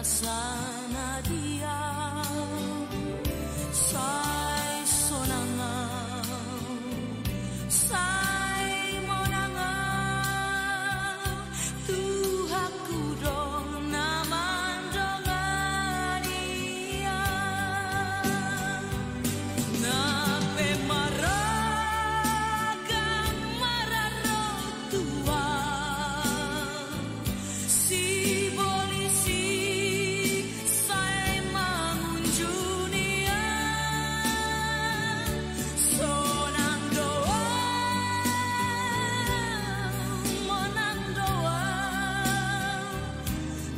sana dia sai sonangau sai monangau tuhaku dona mandongaria nape maraga mararo tua si polisi sai mangunjunia sonang doa monang doa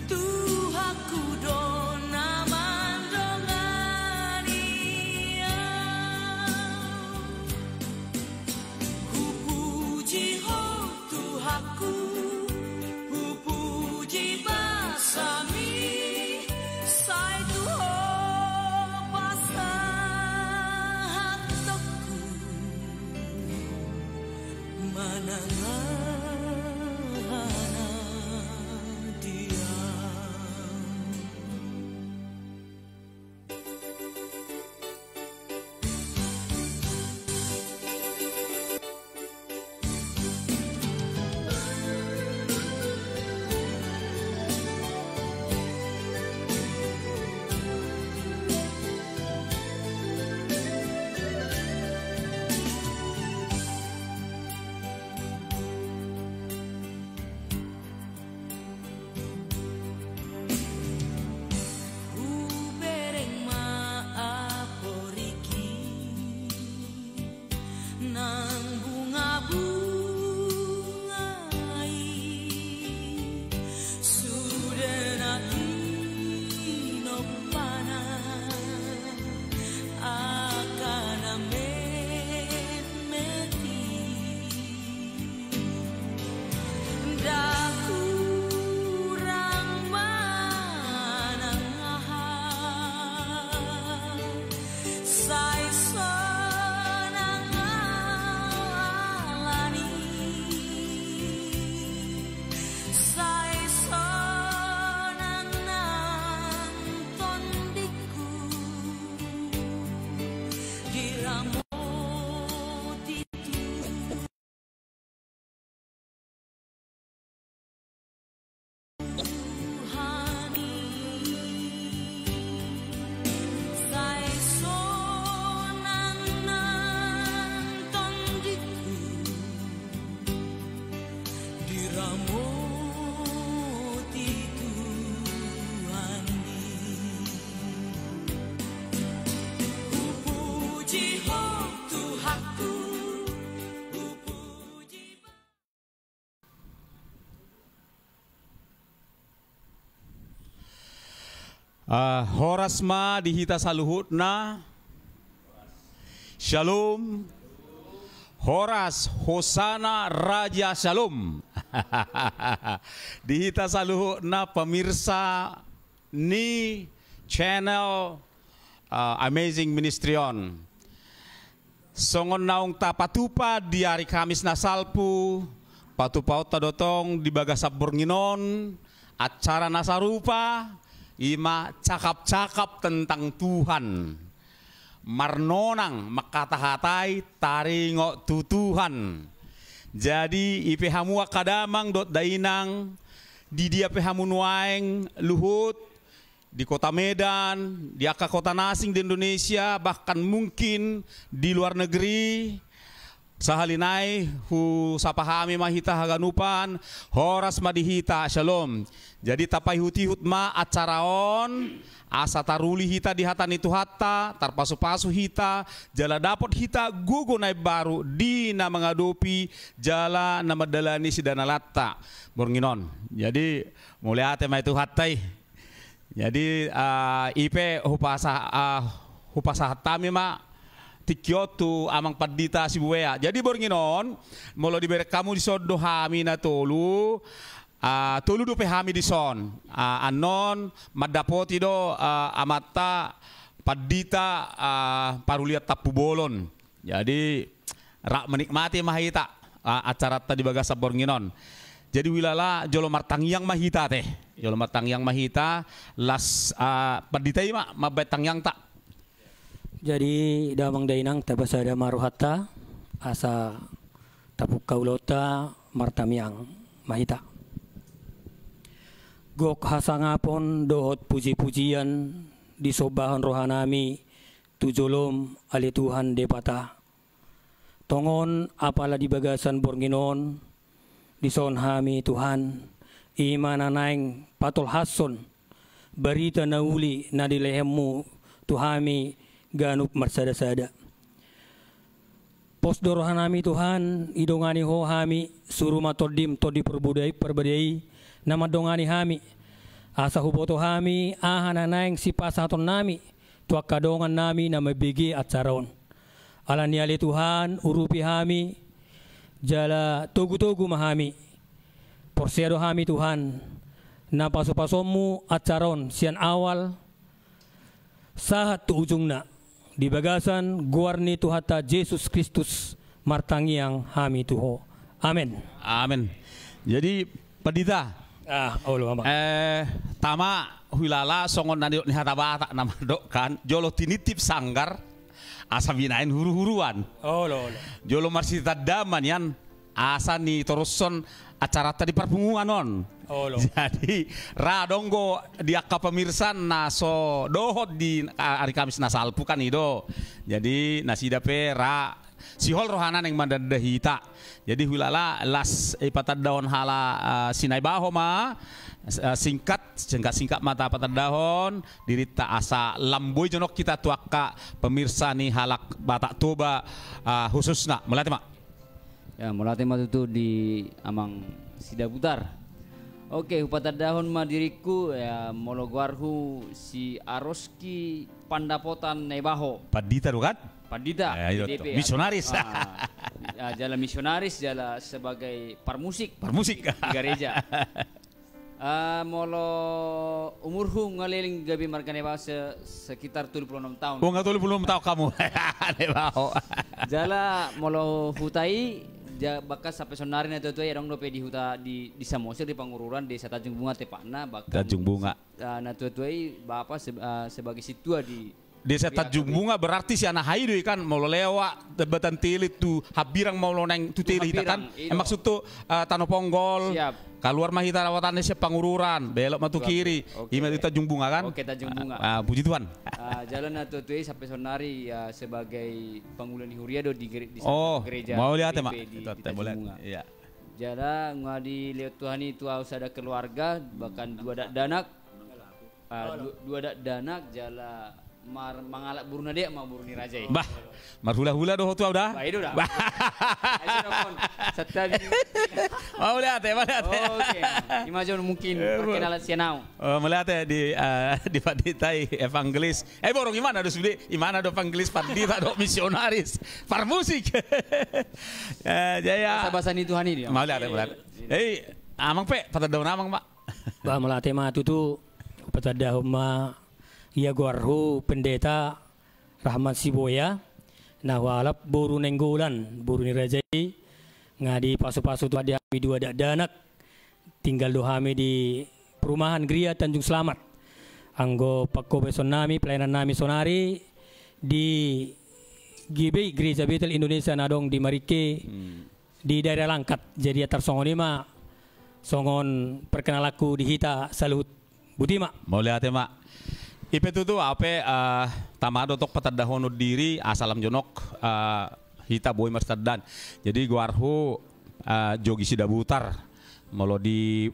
tuhaku dona mandongaria hupuji ho tuhaku hupuji basami sai tuho pasahatoku manangana dia. Ubereng maaporiki nang bunga-bungai sudah nanti nopana akan meti daku kurang manangah sai sonang alani sai sonang nonton diku diramut itu Tuhani sai sonang nonton diku diramut itu Tuhani hupuji ho tuhaku hupuji Horas ma dihita saluhutna Shalom Horas Hosana Raja Shalom dihita saluhutna pemirsa ni channel Amazing Ministry on songon naung tapatupa di hari Kamis nasalpu patupau tadotong di bagasap Bornginon acara nasarupa ima cakap-cakap tentang Tuhan marnonang makatahatai taringo tu Tuhan jadi ipehamua kadamang dot dainang di dia pehamunuaeng luhut di kota Medan di aka kota nasing di Indonesia bahkan mungkin di luar negeri sahalinai hu sapahami mahita haganupan horas madihita shalom jadi tapai hutihut ma acaraon asa taruli hita di hatan itu hatta tarpasu-pasu hita jala dapot hita gugu naik baru di na mengadopi jala na madalani sidana latta Bornginon jadi mulai ate ma itu hattai jadi ipe hupasa hatami ma tikyotu amang padita sibuea. Jadi Bornginon molo diberi kamu di sodo hami na tolu tolu do pe hami di son anon madapoti do amata padita paruliat tapu bolon. Jadi rak menikmati mahita acara tadi bagasa Bornginon. Jadi wilala jolo martangiang mahita teh Yolo matang yang mahita las paditay mabetang yang tak. Jadi damang dainang tabasada maruhata asa tapuk kaulota martamiang mahita. Gok hasangapon dohot puji-pujian di sobahan rohanami tujolom ali Tuhan depata. Tongon apala di bagasan bornginon di son hami Tuhan imananaing patol hason berita nauli na di lehemu Tuhami ganup marsada-sada. Pos dorohanami Tuhan idongani ho hami suruh matodim todi perbudai nama dongani hami asa huboto hami ahananaing si pasaton nami tuak kadongan nami nama bigi acaron alaniali Tuhan urupi hami jala togu-togu mahami porsiado hami Tuhan na paso-pasomu acaron sian awal sahat tu ujungna di bagasan guarni Tuhata Yesus Kristus martangiang hami tuho. Amin. Amin. Jadi padita. Allah tama hulala songon nadiok ni hatabata nama dok kan jolo tinitip sanggar asa binain huru-huruan. Jolo marsita daman yan asa ni toruson acara tadi perpunguan jadi radonggo diaka pemirsa naso dohot di hari Kamis nasalpu kan ido. Jadi nasi dape ra sihol rohanan yang mandadahita. Jadi hulala las patad daun hala sinai baho ma singkat mata patad daun dirita asa lamboy jonok kita tuaka pemirsa nih halak batak toba khususna melatih mak. Ya melatih mak itu di amang sida butar. Oke, upata dahon madiriku ya mologuarhu si Aroski Pandapotan Nebaho. Padita bukan? Padita. DP, misionaris. Jala misionaris, jala sebagai parmusik. Parmusik di gereja. Molo umurhu ngeliling gabi marga Nebaho sekitar 76 tahun. Oh, nggak 76 tahun kamu. Nebaho. Jala molo hutai bakas sampai sonarin atau itu ya dong dope di huta di Samosir di Pangururan desa Tanjung Bunga tepatnya bahkan Tanjung Bunga. Nah itu bapak sebagai situa di desa Tanjung Bunga berarti si anak haidu kan mau lewa debatan tilit tu habirang mau neng tu tilit kan maksud tu Tanah Ponggol keluar mahita rawatannya si Pangururan belok matu kiri ima itu Tanjung Bunga kan. Oke Tanjung Bunga. Puji Tuhan. Jalan atau itu sampai sonari ya sebagai pengulan Huriado di gereja. Mau lihat ya mak. Boleh. Iya. Jala ngadi lihat Tuhan itu harus ada keluarga bahkan dua danak jala mangalak buruna dia mau buruni rajai. Bah, marhula-hula doh tu udah. Bah itu dah. Mau lihat ya, Oke. Imajon mungkin perkenalan sianau. Melihat ya di Paditai evangelis. Borong gimana do sudi? Gimana do evangelis Padita do misionaris, parmusik. Jaya. Bahasa ni Tuhan ini. Mau lihat ya, melihat. Amang pe patadaw namang mak. Bah melatih mah tutu patadaw mah ia guarhu pendeta Rahmat Siboya nah walap boru nenggolan boru ni rajai ngadi pasu-pasu tu ada dua danak tinggal dohami di perumahan Gria Tanjung Selamat anggo pakko beson nami pelayanan nami sonari di GB Gereja Betel Indonesia nadong di Marike di daerah Langkat jadi atar songon lima songon perkenalaku di hita salut Butima mau lihat ya mak. Ipe tu apa tamado tok patadahono diri asalam jonok hita boy marsadan. Jadi guarhu jogi sida butar molo di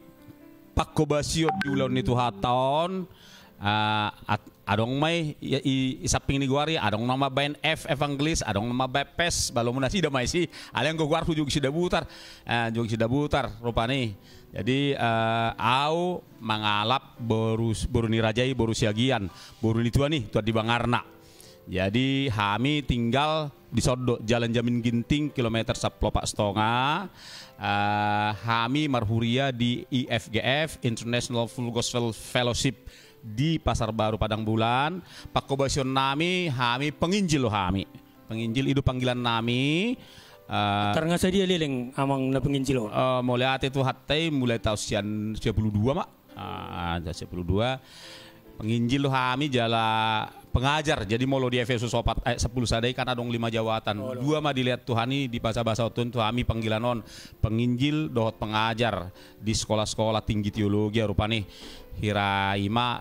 pakko basio di ulan itu haton adong mai isaping ni guari adong nama bain F evangelis adong nama bepes balong nasi da mai si ada yang guarhu jogi sida butar rupani. Jadi au mangalap baru nirajai baru siagian baru ni tua di Bangarna. Jadi kami tinggal di Sodo Jalan Jamin Ginting kilometer 10,5. Kami marhuria di IFGF International Full Gospel Fellowship di Pasar Baru Padang Bulan. Pakobasion nami kami penginjil penginjil itu panggilan nami. Karena saya dia leleng amang na penginjil. Mulai itu hatai mulai tahun 92 mak 12 penginjil lo kami jala pengajar jadi molo di Efesus 10 sadai karena dong 5 jawatan. 2 mah dilihat Tuhan ini di bahasa-bahasa Tuhan kami panggilan on penginjil dohot pengajar di sekolah-sekolah tinggi teologi rupane hiraima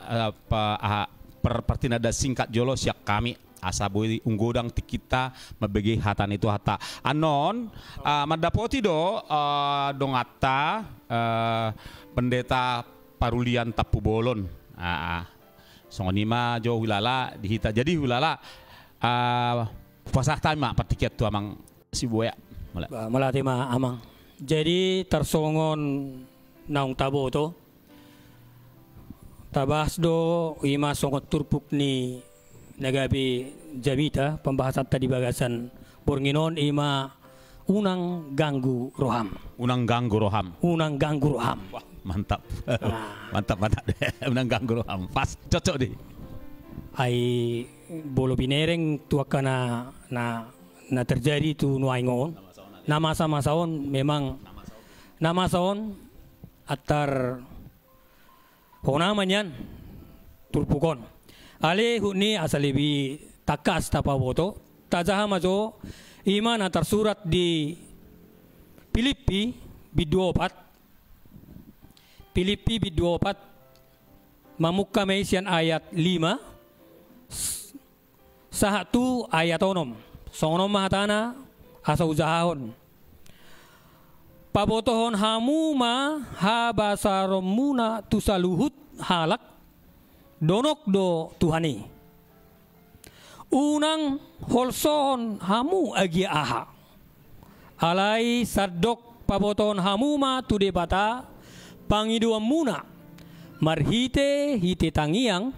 pertinada singkat jolo siak kami asabui unggodang ti kita mebege hatan itu hata anon mandapoti do dongata pendeta Parulian Tapu Bolon songonima jo hulala dihita jadi hulala pasah tama patiket tu amang si boya Melati ma amang. Jadi tersongon naung tabo to tabas do ima songot turpuk ni nagabi jamita pembahasan tadi bagasan Bornginon ima unang ganggu roham. Unang ganggu roham. Unang ganggu roham. Wah, mantap. Mantap unang ganggu roham. Pas cocok deh. Ai bolo binereng tuaka na terjadi tu nuaingon. Nama sama saon memang nama saon atar honamanyan turpukon. Ale huni asalibi takas tapawoto tajaha majo iman antar surat di Filipi bid 24 Filipi bid 24 mamukka meisian ayat 5 sahatu ayat onom sonom mahatana asa uzahon pabotohon hamuma habasaromuna tusaluhut halak donok do Tuhani unang holson hamu agi aha alai sadok paboton hamuma tude bata pangiduam muna marhite hite tangiang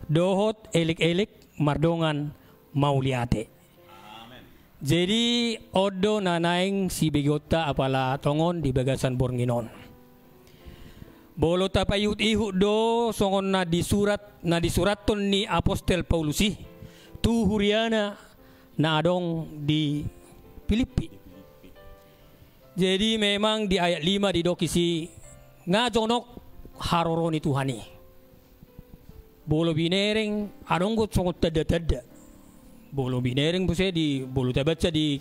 dohot elik-elik mardongan mauliate. Jadi odo nanaing si begota apala tongon di bagasan Bornginon. Bolo tapayut ihut do songon na disuraton ni Apostel Paulusi tu huriana na adong di Filipi. Jadi memang di ayat 5 didokisi ngajonok haroroni Tuhani. Bolo binereng adong got songot tada-tada. Bolo binereng buse di bolo tabaca di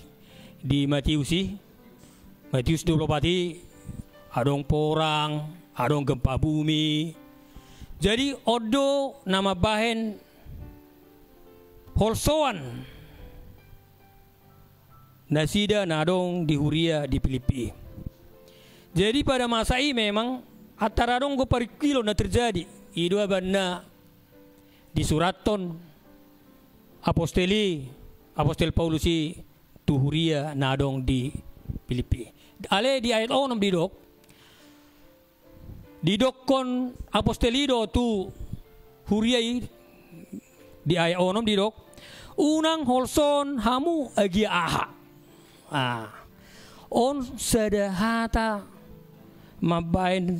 Matius 24 adong porang, adong gempa bumi. Jadi odo nama bahen holsoan nasida nadong di Huria di Filipi. Jadi pada masa ini memang antara dong go parikilo na terjadi idua banna di suraton Apostel Paulusi tu Huria nadong di Filipi. Ale di ayat 6 didok kon apostelido tu Huria di ayat 6 didok unang holson hamu agi aha. On sadahata mabain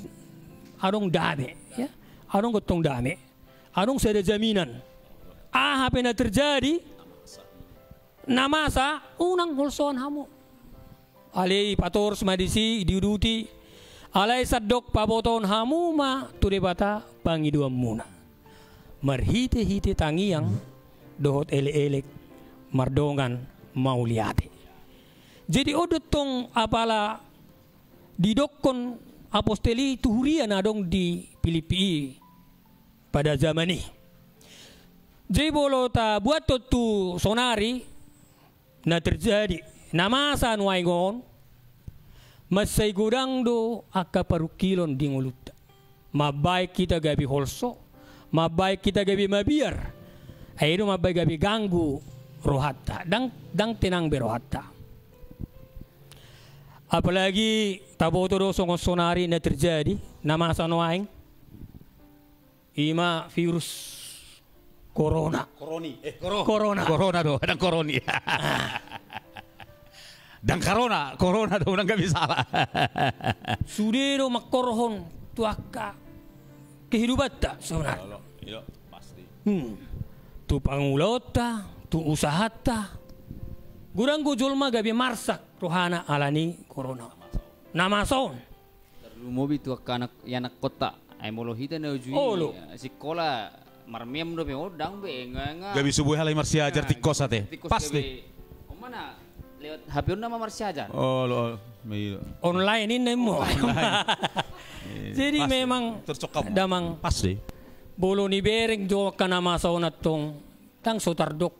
adong dame ya. Adong gotong dame. Adong sada jaminan. Apa yang terjadi namasa unang holson hamu alai pator semadisi diuduti alai sadok paboton hamu ma tudebata pangiduam muna marhite-hite tangiang dohot elek-elek mardongan mauliate. Jadi odotong apala didokon aposteli tuhuria nadong di Filipi pada zaman ini. Jadi bolo ta buat tu sonari na terjadi namasa nuaingon masay gudang do aka parukilon di nguluta mabay kita gabi holso mabay kita gabi mabiar ayno mabay gabi ganggu rohata dang tenang berohata apalagi taboto do sonari na terjadi namasa nuaing ima virus Corona do, dan koroni. Dan corona do nang gabi salah. Sudero makkorhon tuaka kehidupan ta sebenarnya. Iya, pasti. Tu pangulota, tu usahata. Gurang gujulma gabi marsak rohana alani corona. Nama son. Mobi tu anak kota Ay molo hita na ujui. Olo. Sekolah marmem do be odang be nga. Gabi subuh halai marsiajar tikos ate. Pasti. O mana lewat HP nama marsiajar. Oh, lo. May Online ini mo. Jadi Pasti. memang Tercokap. damang pasti. bolo ni bereng jo kana masaw na tong tang sotardok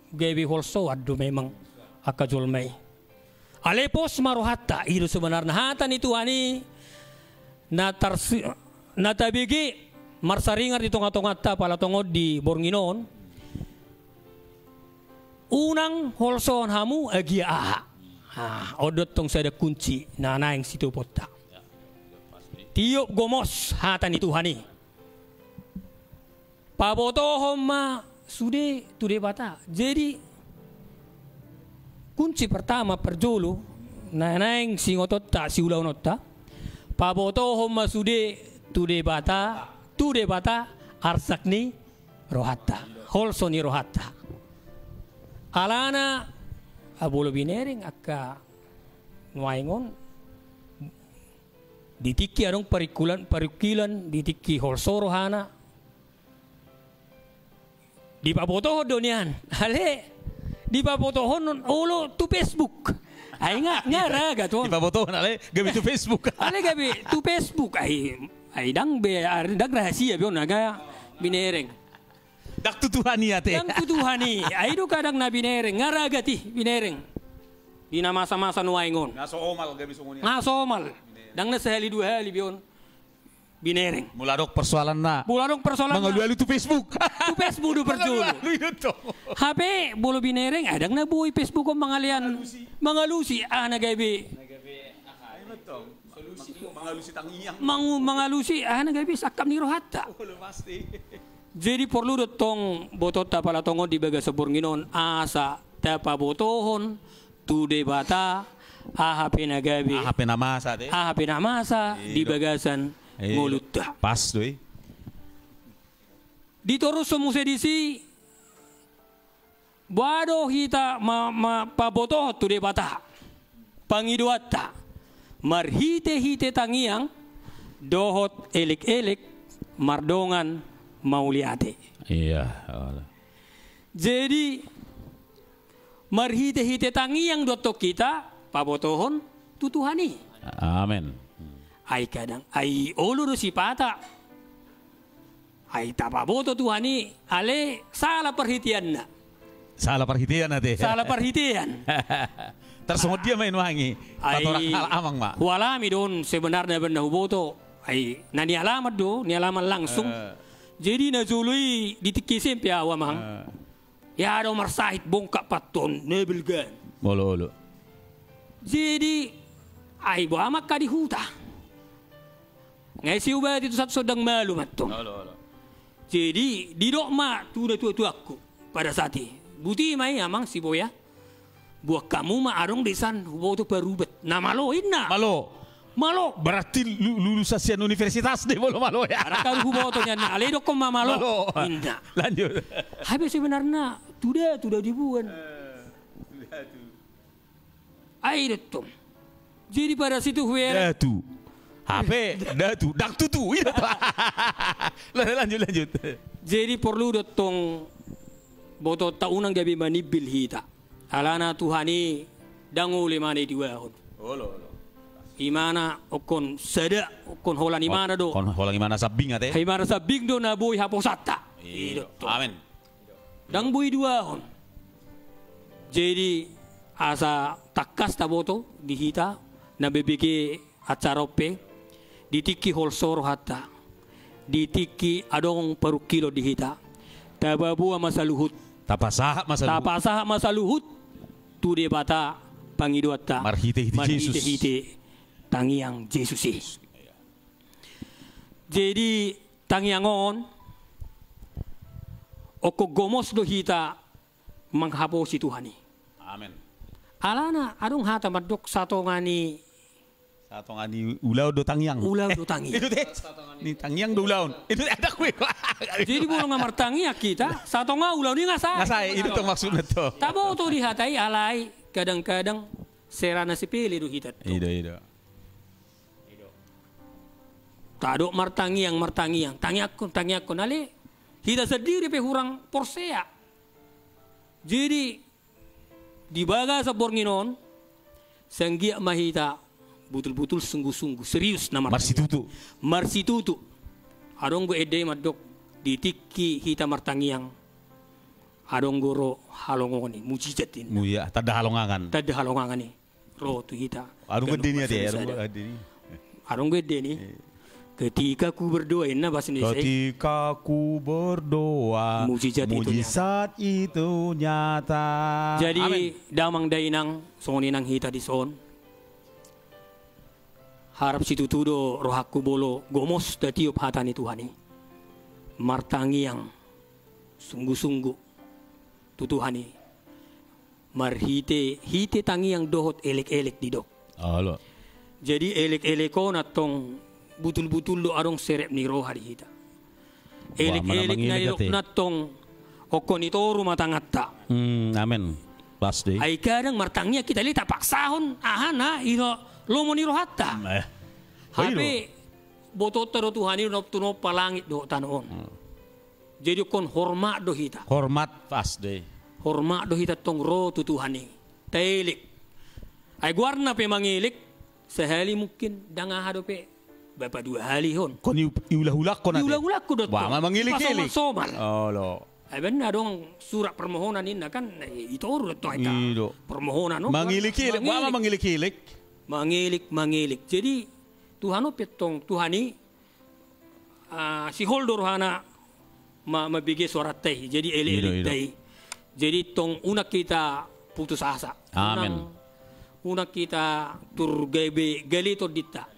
gabi holso addo memang akajol may. Alepos maruhatta ilo sebenarnya hatan itu ani natabigi marsaringar di tonga-tongatta pala tongod di Bornginon. Unang holson hamu agia aha. Odot tong sada kunci na naing situ potta. Tiup gomos hatan itu hani. Paboto homma sude tude bata. Jadi kunci pertama perjolo na naing singototta si ulau notta. Paboto homma sude tude bata arsakni rohatta. Holsoni rohatta. Alana abolo binering akka nuaingon ditiki arong parikilan ditiki holsoro hana di pabotoho donian hale di pabotoho non ulo tu Facebook ay nga raga tuon Di pabotohan ale gabi tu Facebook. ale gabi tu Facebook ay dang rahasia bion naga binereng Dak tutuhani ate. yang tutuhani ay do kadang na binereng ngaraga ti binereng di na masa-masa nuaingon Naso omal gabi sunguni. ngasomal dang na sehali dua hali bion binereng Mula dok persoalan na. bulanong persoalan Mga na lualu tu Facebook. tu Facebook do perjulo Lualu itu. HP bolo binereng adang na buhay Facebook ko mga lusi nagabi Mga lusi tangiyang. mga lusi nagabi sakap ni rohatta Pasti. jadi perlu tong botot pala tongon di baga sa Bornginon asa tapa botohon tu debata HP nagabi HP nama sa ate. HP namasa di bagasan ngulutta Pas doy. Ditorus sumusedisi Bado hita pabotoh tu debata pangiduatta marhite-hite tangiang dohot elik-elik mardongan mauliate. Iya. Jadi marhite-hite tangiang dotok kita pabotohon tutuhani. Amin. Ay kadang ay ulur si pata. Ay tapaboto tuhani ale salah perhitian na. Salah perhitian ate. Salah perhitian. Tersungod dia main wangi. Patorang hal amang mak. Walami don sebenarnya benar huboto. Ay nani alamat do, ni alamat langsung. Jadi nazului ditikisim pia awamang. Ya do marsahit bongkak paton nebelgan. Bolo. Jadi ay bo amak ka di huta. Ngay siuba itu satu sedang malu matong. Jadi di dokma tu aku pada saat itu. Buti mai amang si boya. Buah kamu ma arong desan hubo tu perubet. Na malo inna. Malo. Berarti lulusan universitas deh malo ya. Arakal hubo tu nyana. Ale dok ma malo. Inna. Lanjut. Habis sebenarnya tudah dibuat. Air itu. Jadi pada situ huera. Datu. HP datu. Dak tutu. Lanjut. Jadi perlu dotong boto taunang gabi manibil hita. Alana tuhani danguli mani diwahon. Imana okon sada okon holan imana do. Kon holang imana sabing ate. Imana sabing do na boy haposata. Amin. Dang boy duahon. Jadi asa takas taboto di hita na bebeke acarope ditiki holsoro hatta. Ditiki adong paru kilo di hita. Tababua masa luhut. Tapasah masa luhut. Tu de bata pangiduata. Marhite-hite Jesus. Marhite-hite tangiang Jesus. Jadi tangiangon oko gomos do hita manghaposi Tuhani. Amin. Alana adong hata madok satongani ulau do tangiang. Tangiang. Itu teh. Ni tangiang do ulaun. Itu ada kue. Jadi bolong ngamar tangiang kita satonga ulau ni ngasai. Ngasai itu tuh maksudnya tuh. Tabo to dihatai alai kadang-kadang serana sipili do hitat. Ido. Tado martangi yang tangi aku nale kita sendiri pe hurang porsea. Jadi di baga sa Bornginon sanggia mahita betul-betul sungguh-sungguh serius nama Marsitutu. Adong go ede madok ditiki hita martangiang. Adong goro halongoni mujijatin. Muya, tada halongangan. Tada halongangan ni. Ro tu hita. Adong gede ni ade. Adong gede ni. Ketika ku berdoa ini bahasa Indonesia. Ketika ku berdoa, mujizat itu nyata. Jadi Amen. damang dainang songinang hita di son. Harap situ tudo rohaku bolo gomos da tiup hatani Tuhani. Martangi yang sungguh-sungguh tutuhani. Marhite tangi yang dohot elek-elek di dok. Halo. Jadi elek-elek ko natong butul-butul do arong serep ni roha di hita. Elek-elek na ilok natong okon ito rumah tangatta. Amen. Last day. Ay kadang martangnya kita lihat paksahon ahana ilo lomo ni rohatta. Hape botot taro Tuhani tuno palangit do tanoon. Jadi kon hormat do hita. Hormat last day. Hormat do hita tong ro tu Tuhani. Tailik. Ay guarna pe mangilik sehali mungkin danga hado pe Bapak 2 hari hon. Kon iulah-ulah kon ate. Iulah-ulah ko dot. Wah, mangilik-ilik. Somal. Oh lo. Ay benar dong surat permohonan ini kan itu urut to ita. Permohonan no. Mangilik-ilik. Wah, mangilik-ilik. Mangilik. Jadi Tuhano petong Tuhani si Holdor hana mabigay surat teh. Jadi elik teh. Jadi tong unak kita putus asa. Amen. Unak kita tur galito dita.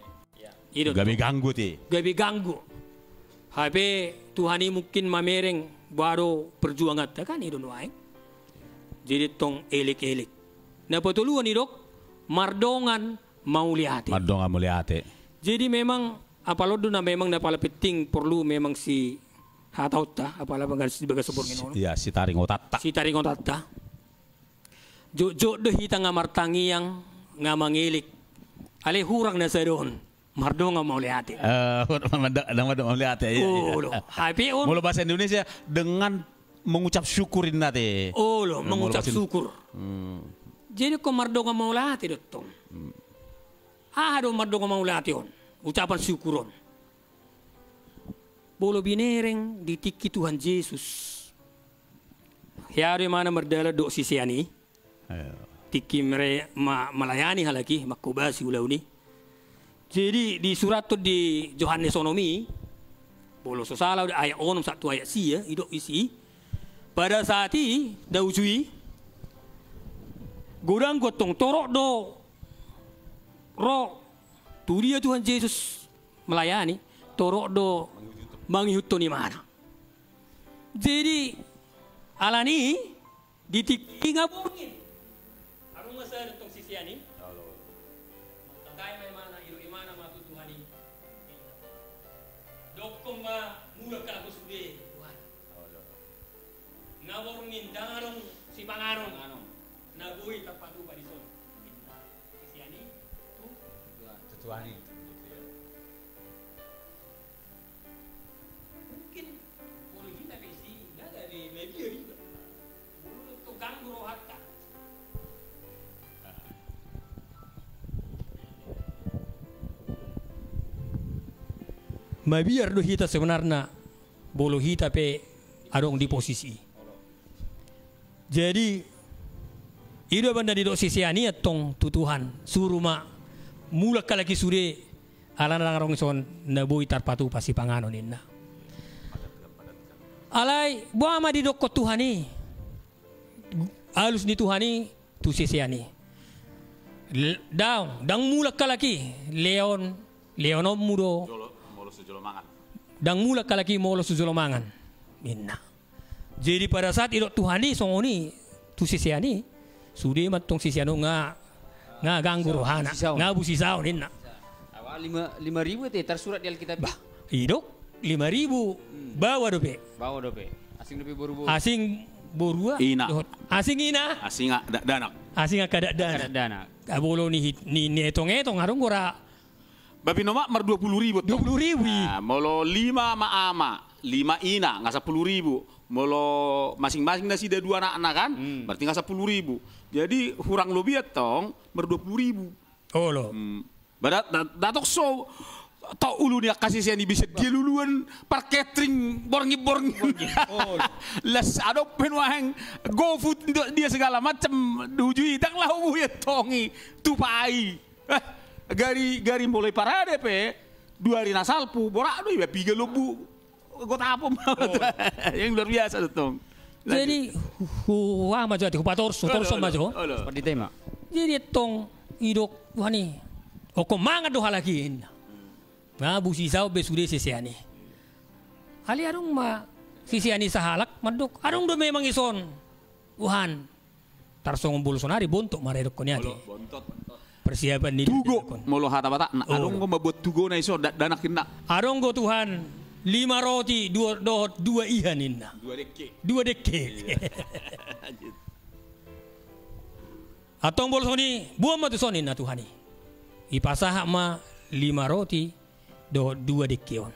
Gabi ganggu ti. Gabi ganggu. Hape Tuhani mungkin mamereng baru perjuangan kan itu nuai. Jadi tong elik-elik. Na patuluan ni dok mardongan mauliate. Mardongan mauliate. Jadi memang apalagi na memang napala penting perlu memang si hatauta apala bagas sebagai seborngin. Iya si taring otatta. Si taring otatta. Jo deh hita ngamartangi yang ngamangilik. Ale hurang na sa doon. Mardonga mau lihat. Mau lihat ya. Happy on. Mula bahasa Indonesia dengan mengucap syukurin nate. Oh lo, mengucap syukur. Jadi kok mardonga mau lihat itu tong. Do mardonga mau lihat on. Ucapan syukuron. Bolo binereng ditiki Tuhan Yesus. Hari mana merdala do sisiani. Tiki melayani halaki makubasi ulau ni. Jadi di surat tu di Yohanes Onomi, bolo sosala ayat onom satu ayat si ya, idok isi. Pada saat ini daujui, godang gotong torok do, ro, tu dia Tuhan Yesus melayani, torok do, mangihutto ni mana. Jadi alani ditiki ngabungin, harus masa tong sisiani. Dokong mula ka ako sude. Ngaworungin dangarong si pangarong nabuhi tapatu pa dison. Isiani tu Tutuani. Mungkin boleh kita besi enggak dari media juga. Bulu to ganggu rohatta. Mabiar do hita sebenarnya bolo hita pe adong di posisi. Jadi ido banda di do sisi ani tong tutuhan suruh ma mula kalaki sude ala narong son nabui tarpatu pasi panganon inna. Alai buama di dok Tuhani. Alus di Tuhani tu sisi ani. Dang mula kalaki Leonom mudo. Dang mula kalaki molo sujolomangan. Minna. Jadi pada saat idok Tuhani songoni tu sisiani sudah matong sisiano nga ganggu rohana nga busisao ninna. Awal 5.000 teh tersurat di Alkitab. Bah, idok 5.000 bawa dope. Bawa dope. Asing dope boru. Asing borua. Ina. Asing ina. Asing danak. Asing kada dana. Abolo ni etong harong gora Babi nomak mar 20.000. 20.000. Nah, molo 5 ama, 5 ina nggak 10.000. Molo masing-masing nasi ada 2 anak kan, berarti nggak 10.000. Jadi kurang lebih tong mar 20.000. Oh lo. Badat datok so tau ulu dia kasih saya bisa dia luluan par catering borngi. Oh. Las ada penwaheng go food dia segala macam dujui tak lah ya tongi tupai. Gari mulai parade pe 2 hari nasalpu borak doi 3 lebu. Got apa yang luar biasa tong. Jadi huwa majo ati hupatorso majo. Seperti tema. Jadi tong idok wani. Oko manga do halakin. Na busi sao besude sesiani. Ali arung ma sisiani sahalak madok arung do memang ison. Wuhan. Tarsong bolsonari bontok maredok konyati. Persiapan ni tugo molo hata bata arung go mabot tugo na iso danak kina. Arung go Tuhan 5 roti 2 ihanin na. 2 deke. Atong bolsoni buang matu sonin na Tuhani. Ipasah ma 5 roti 2 deke on.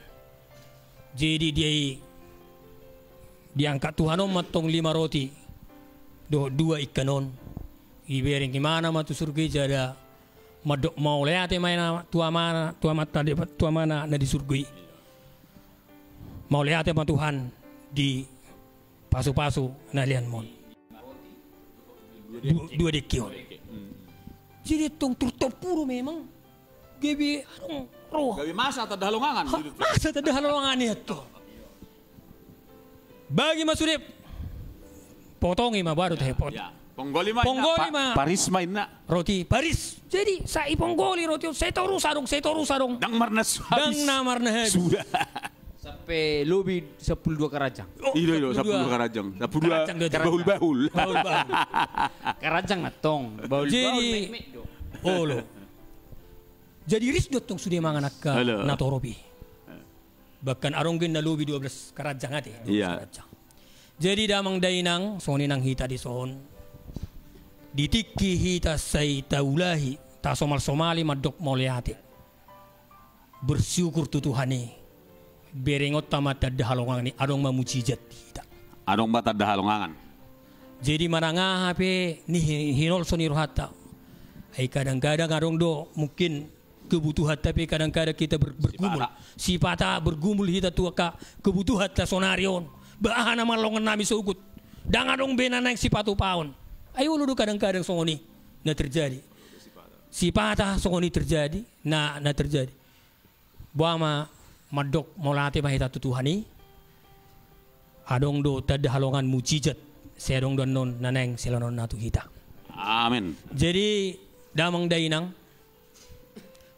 Jadi dia diangkat Tuhan om matong 5 roti 2 ikanon. Ibering gimana matu surga jada madok mau leate maina tua mana na di surga. Mau lihat sama Tuhan di pasu-pasu nalian mon. 2 dekion. Jadi tong turtop puro memang. Gabi arong roh. Gabi masa tak halongangan. Masa tak halongangan itu. Bagi Mas Urip. Potongi mah baru teh pot. Ya. Ponggoli mah. Paris main nak. Roti Paris. Jadi saya ponggoli roti. Saya tahu sarung. Dang marnas. Sudah. Sampai lebih 12 kerajang. Iya 10 kerajang. 10 bahul. Kerajang natong. Jadi lo. Jadi ris dotong sudah mangan akka natoropi. Bahkan aronggen na lebih 12 kerajang ate. Iya. Jadi damang dainang soni nang hita di son. Ditikki hita say taulahi ta somali madok moliate. Bersyukur tu Tuhani. Berengot tamat ada halongan ni adong mamucijat kita. Adong bat ada halongan. Jadi mananga hape ni hinol soni rohata. Ay kadang-kadang adong do mungkin kebutuhan tapi kadang-kadang kita bergumul. Sipata bergumul kita tua ka kebutuhan ta sonarion. Bahan nama longan nami sugut. Dang adong benana yang sipatu paon. Ayo lu kadang-kadang songoni na terjadi. Sipata songoni terjadi na terjadi. Buama madok molate mahita tutuhani adong do tad halongan mujizat sedong don non naneng selonon natu kita. Amin. Jadi damang dainang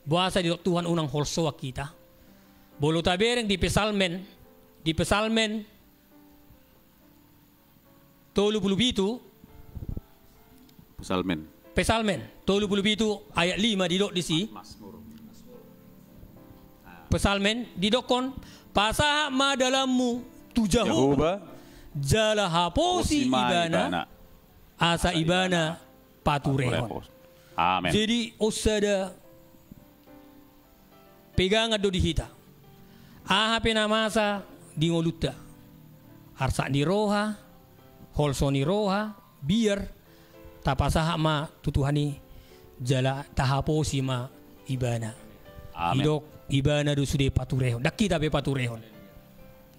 buasa di Tuhan unang holso kita bolo tabereng di pesalmen tolu puluh bitu pesalmen tolu puluh bitu ayat 5 di dok di si pesalmen didokon pasaha ma dalammu tu Jehovah jala haposi ibana asa ibana paturehon. Amen. Jadi osada pegangan do dihita. Aha penamasa di ngoluta. Harsa di roha, holsoni roha, biar tapasaha ma tutuhani jala tahaposi ma ibana. Amen. Idok ibana do sude paturehon. Dak kita be paturehon.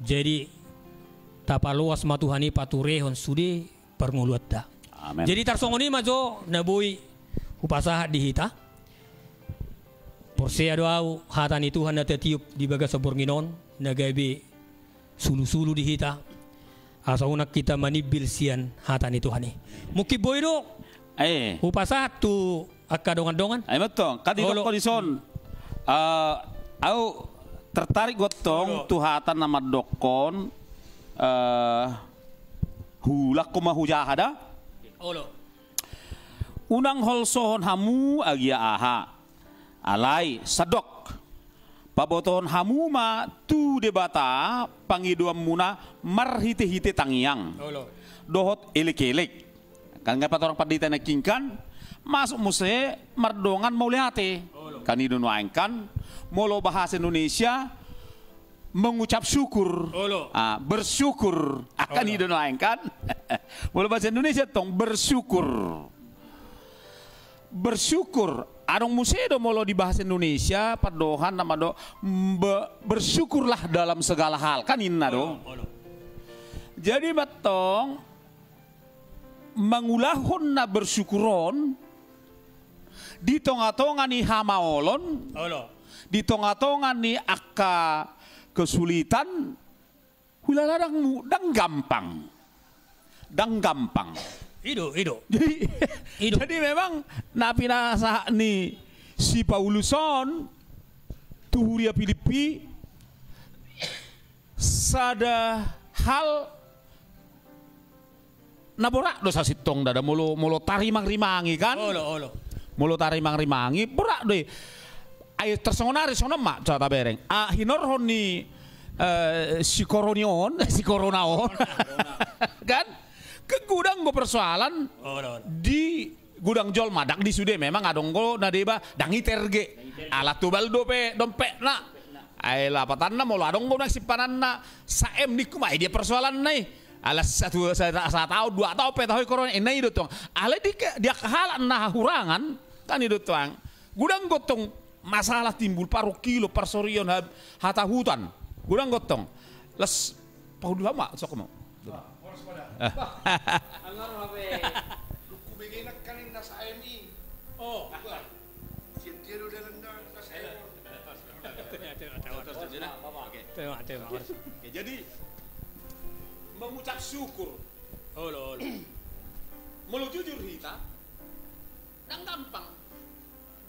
Jadi tapaluas matuhani paturehon sude pernguluatta. Amen. Jadi tarsongoni majo nabui upasaha dihita. Porsea doau hatani Tuhan na tiup di baga sabornginon nagabi sulu-sulu dihita. Asa unak kita manibil sian hatani Tuhani. Muki boydo upasaha tu akadongan-dongan. Ay matong kadidok ko dison. Au tertarik gotong tuhatan nama dokon hulak ko mahujahada. Olo. Unang holsohon hamu agia aha. Alai sadok. Paboton hamu ma tu debata pangiduam muna marhite-hite tangiang. Olo. Dohot elek-elek. Kan ngapat orang padita nakingkan masuk muse mardongan mau lihate. Olo. kan dinuangkan molo bahasa Indonesia mengucap syukur. Bersyukur akan dinuangkan. Molo bahasa Indonesia tong bersyukur. Bersyukur. Adong musedo molo di bahasa Indonesia padohan nama do bersyukurlah dalam segala hal kan inna do. Jadi batong mangulahon na bersyukuron di tonga-tonga ni hamaolon, di tonga-tonga ni akka kesulitan, hulala dang gampang, Jadi memang napi nasa ni si Pauluson tuhuria Filipi sada hal naborak dosa sitong dada molo tarimang-rimangi kan. Molo tarimang-rimangi berak deh. Ay tersongonari sono mak cata bereng. Hinorhon ni si koronaon kan ke gudang go persoalan di gudang jol madak di sude memang adong go nadeba dangi terge alat tubal dompet na ay lapatan na molo adong go nagsipanan na sa ni kumai dia persoalan nai alas satu tahu dua tahu pe tahu corona ini itu tong ale dia kehalan nah hurangan kan itu tong gudang gotong masalah timbul paruh kilo parsorion hata hutan gudang gotong les pau dua mak sok mau jadi mengucap syukur. Mulut jujur kita, dan gampang,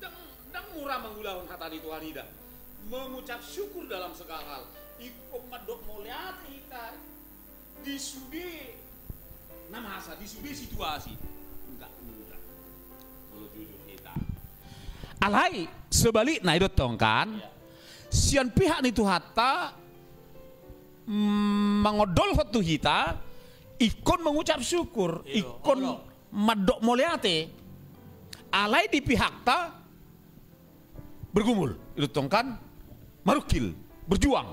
dan murah menggulahun hata di Tuhan ida. Mengucap syukur dalam segala hal. Iko madok mau lihat kita di sudi namasa, di sudi situasi. Enggak mudah. Mulut jujur kita. Alhai sebalik nah itu tong kan. Sian pihak itu hata mengodol hotu kita ikon mengucap syukur ikon madok moliate alai di pihak ta bergumul itu tongkan marukil berjuang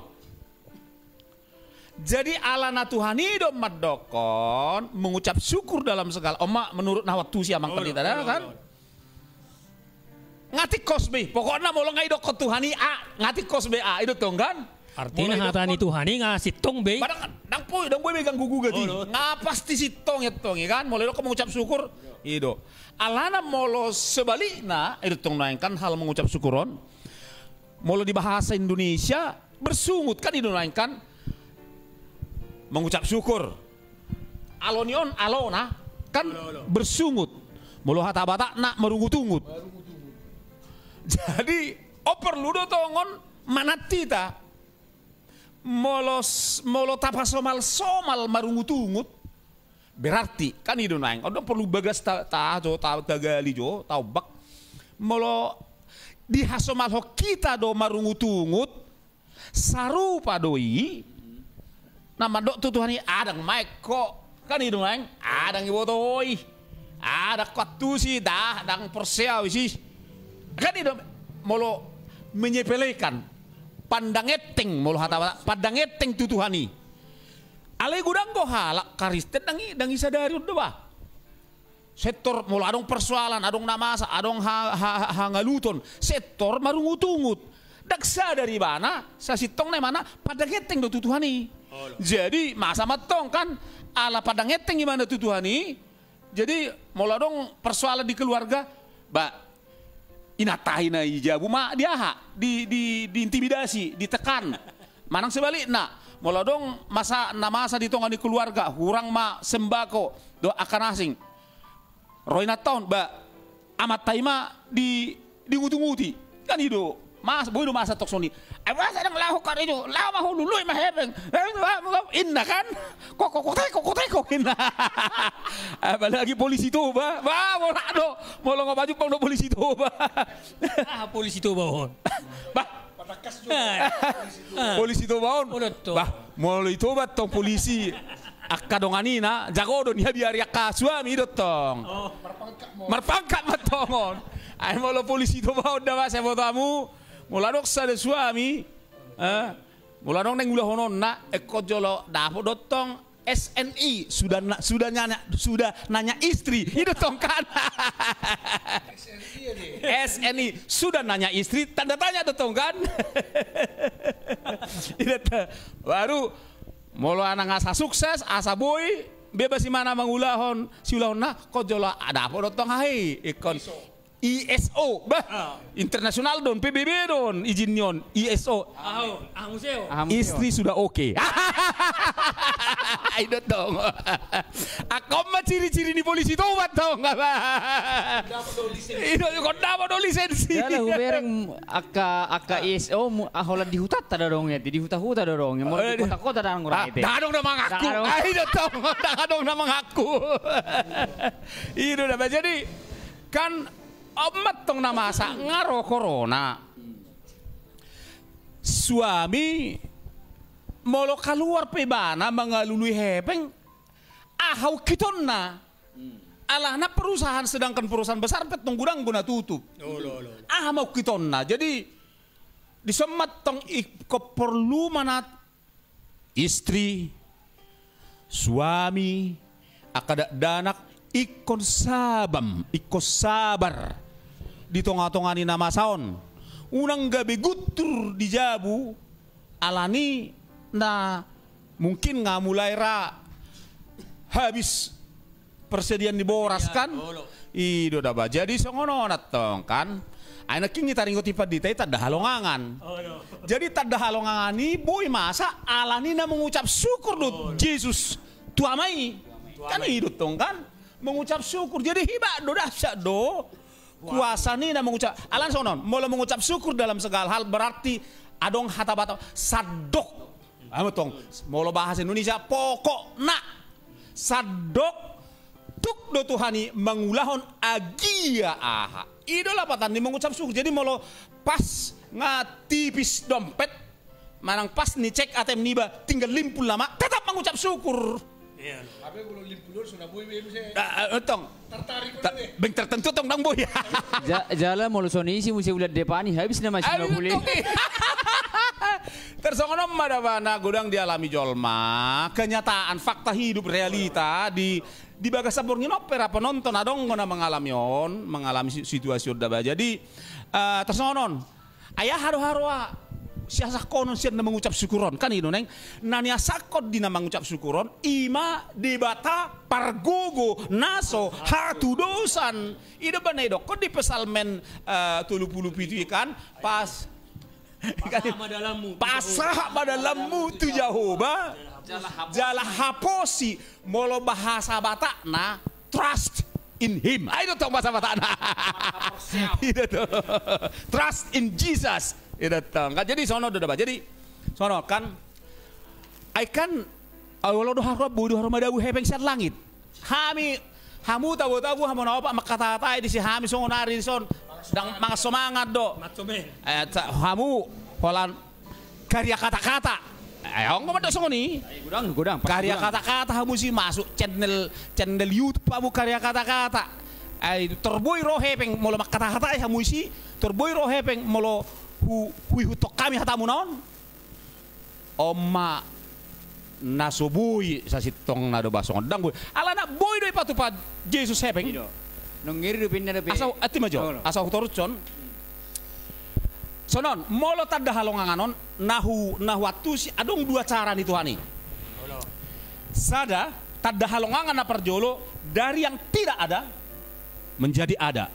jadi alana Tuhani do madokon mengucap syukur dalam segala omak menurut nawatu si amang pendeta kan ngati kosbe pokoknya mau ngai dok Tuhani ngati kosbe itu tongkan artinya hatani Tuhani ngasih tong be. Padahal dang boy megang gugu gati. Pasti si tong ya kan. Mulai lo mengucap syukur. Itu. Alana molo sebaliknya itu tong naikkan hal mengucap syukuron. Molo di bahasa Indonesia bersungut kan dinaikkan mengucap syukur. Alonion alona kan bersungut. Molo hata bata nak merungut-ungut. Jadi perlu do tongon manatita. Molo tapasomal marungut-ungut berarti kan itu naing odong perlu bagas tagali jo tau bak molo dihasomal ho kita do marungut-ungut sarupa doi nama dok Tuhani adang maik kok kan itu naing adang ibu toi ada kuatu sih dah dang perseau sih kan itu molo menyepelekan pandang eteng molo hata pandang eteng tu Tuhani ale gudang go halak karisten dangi sadari udah bah sektor molo adong persoalan adong namasa adong hangaluton sektor marungut-ungut daksa dari mana sa sitong na mana pandang eteng do tu Tuhani jadi masa matong kan ala pandang eteng gimana tu Tuhani jadi molo adong persoalan di keluarga ba inatahi na ijabu mak dia diintimidasi, ditekan. Manang sebalik nak, molodong masa ditongani keluarga, hurang mak sembako do akan asing. Roina tahun ba amat taima nguti kan itu. Mas boy do masa toksoni. Masa dang lahu kan itu, lahu mah lulu mah hebeng. Inna kan? Kok inna. Apalagi polisi tuh ba do molo ngobaju pang do polisi tuh ba. Polisi tuh bahon. Bah, patakas polisi tuh bahon. Bah, molo itu ba tong polisi. Akka dongani na jago do nia biar ya suami do tong. Marpangkat matongon. Ay molo polisi to ba udah mas saya foto amu. Mula dok sa de suami. Mula dong neng ulah honon na jolo dapo dotong SNI sudah nanya istri itu tongkan. SNI sudah nanya istri tanda tanya dotong kan. Baru molo anak asa sukses asa boy bebas mana mangulahon si ulahon na jolo dapo dotong hai ikon ISO, internasional don, PBB don, izin yon, ISO. Museo. Istri sudah oke. Itu dong. Aku mah ciri-ciri di polisi tuh dong. Itu kok dapat do lisensi. Ya lah bereng aka ISO ahola di hutat tada dong ya, di huta-huta dong. Mau di kota-kota dah ngurang itu. Dah dong nama ngaku. Itu dong, dah dong nama ngaku. Itu dah jadi kan omat tong nama asa ngaro corona. Suami molo keluar pebana mengalului hepeng ahau kitonna. Alahna perusahaan sedangkan perusahaan besar petong gudang guna tutup. Mau kitonna. Jadi disemat tong perlu manat istri suami akada danak ikon sabar di tonga-tongani nama saon unang gabe gutur di jabu alani na mungkin nggak mulai habis persediaan diboras kan ido daba jadi songono natong kan anak kini taringo tipa di tay tada halongangan jadi tada halongangan ni boy masa alani na mengucap syukur do Yesus tuamai kan hidup tong kan mengucap syukur jadi hiba do dahsyat do kuasa ni na mengucap alan sonon mula mengucap syukur dalam segala hal berarti adong hata-bata sadok tong mula bahasa Indonesia pokok na sadok tuk do Tuhani mengulahon agia aha idola patan ni mengucap syukur jadi mula pas ngatipis dompet manang pas ni cek ATM niba tinggal limpul lama tetap mengucap syukur. Tapi kalau limpulur sudah boy tong tertarik beng tertentu tong dang boy. Jalan mau soni sih mesti ulat depani habis nama sih boleh. Tersongonom madabana gudang dialami jolma kenyataan fakta hidup realita di bagasapur ngin opera penonton adong ngona mengalami situasi udah jadi tersongonon ayah haru-harua siasa konon sian na mengucap syukuron kan itu neng nania sakot dina mengucap syukuron ima debata pargogo naso hatu dosan ida banai dok kok di pesalmen 30 pitu kan pas pasah badalammu tu Jehovah jalah haposi molo bahasa Batak na trust in him itu tong bahasa Batak na itu trust in Jesus datang kan jadi sono udah jadi sono kan kan awalo do harap bodoh harmadabu hepeng siat langit hamu tabu hamu apa makata di si hami songo nari son dang mga semangat do hamu polan karya kata-kata ayo ngomong do songo ni gudang karya kata-kata hamu si masuk channel YouTube hamu karya kata-kata terboy rohepeng molo makata-kata hamu si terboy rohepeng molo hui hutok kami hatamu naon oma nasobui sa sitong na do basong dang boy ala na boy do ipatupad Jesus hepeng nung ngiri do pinna do asaw ati majo asaw torutson sonon molo tadda halonganganon nahu atu si adong dua cara ni Tuhani sada tadda halongangan na perjolo dari yang tidak ada menjadi ada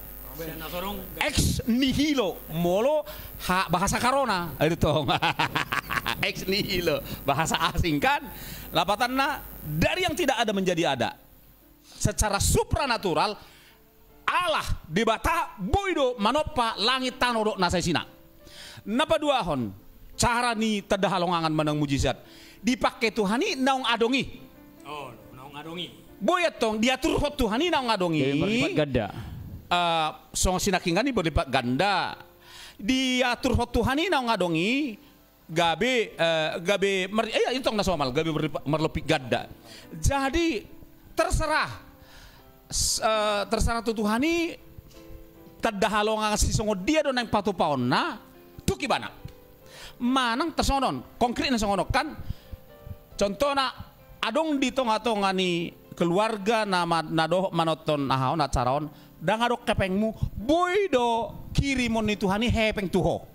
ex nihilo molo bahasa karona itu tong ex nihilo bahasa asing kan lapatanna dari yang tidak ada menjadi ada secara supranatural Allah dibata boido manopa langit tanodo nasaisina napa duahon cara ni tada halongangan manang mujizat dipakai Tuhani naung adongi naung adongi boyat tong diatur hot Tuhani naung adongi gada song sinakingani berlipat ganda diatur hot Tuhani naung adongi gabe itu na somal gabe merlepik gada jadi terserah tu Tuhani tadahalo nga si sungod dia do nang patupaon na tuki bana manang tersonon konkret na songonok kan contoh na adong dito nga to nga ni keluarga na nado manoton ahaw na caron dang adok kepengmu boy do kirimon ni Tuhani hepeng tuho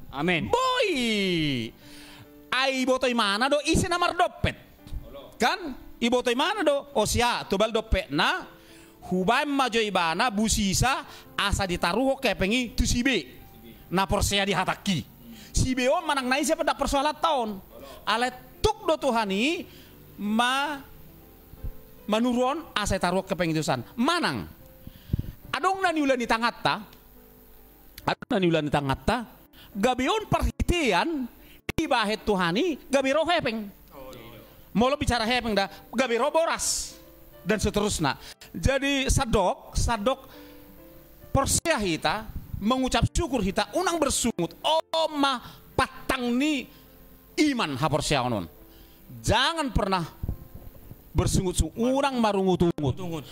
Amin. boy ay botoy mana do isi namar dopet kan ibotoy mana do o siya tubal dopet na hubay majoy bana busisa asa ditaruh kepengi tu sibe na porsia dihataki sibe on manang nai siapa dak persoalan tahun ale tuk do Tuhani manuron asa taruh kepengi tusan manang adong na niulan di tangata gabion perhitian ibahet Tuhani gabiro hepeng molo bicara hepeng dah gabiro boras dan seterusnya jadi sadok persia hita mengucap syukur hita unang bersungut oh mah patang ni iman haporsia onon jangan pernah bersungut-sungut urang marungut-ungut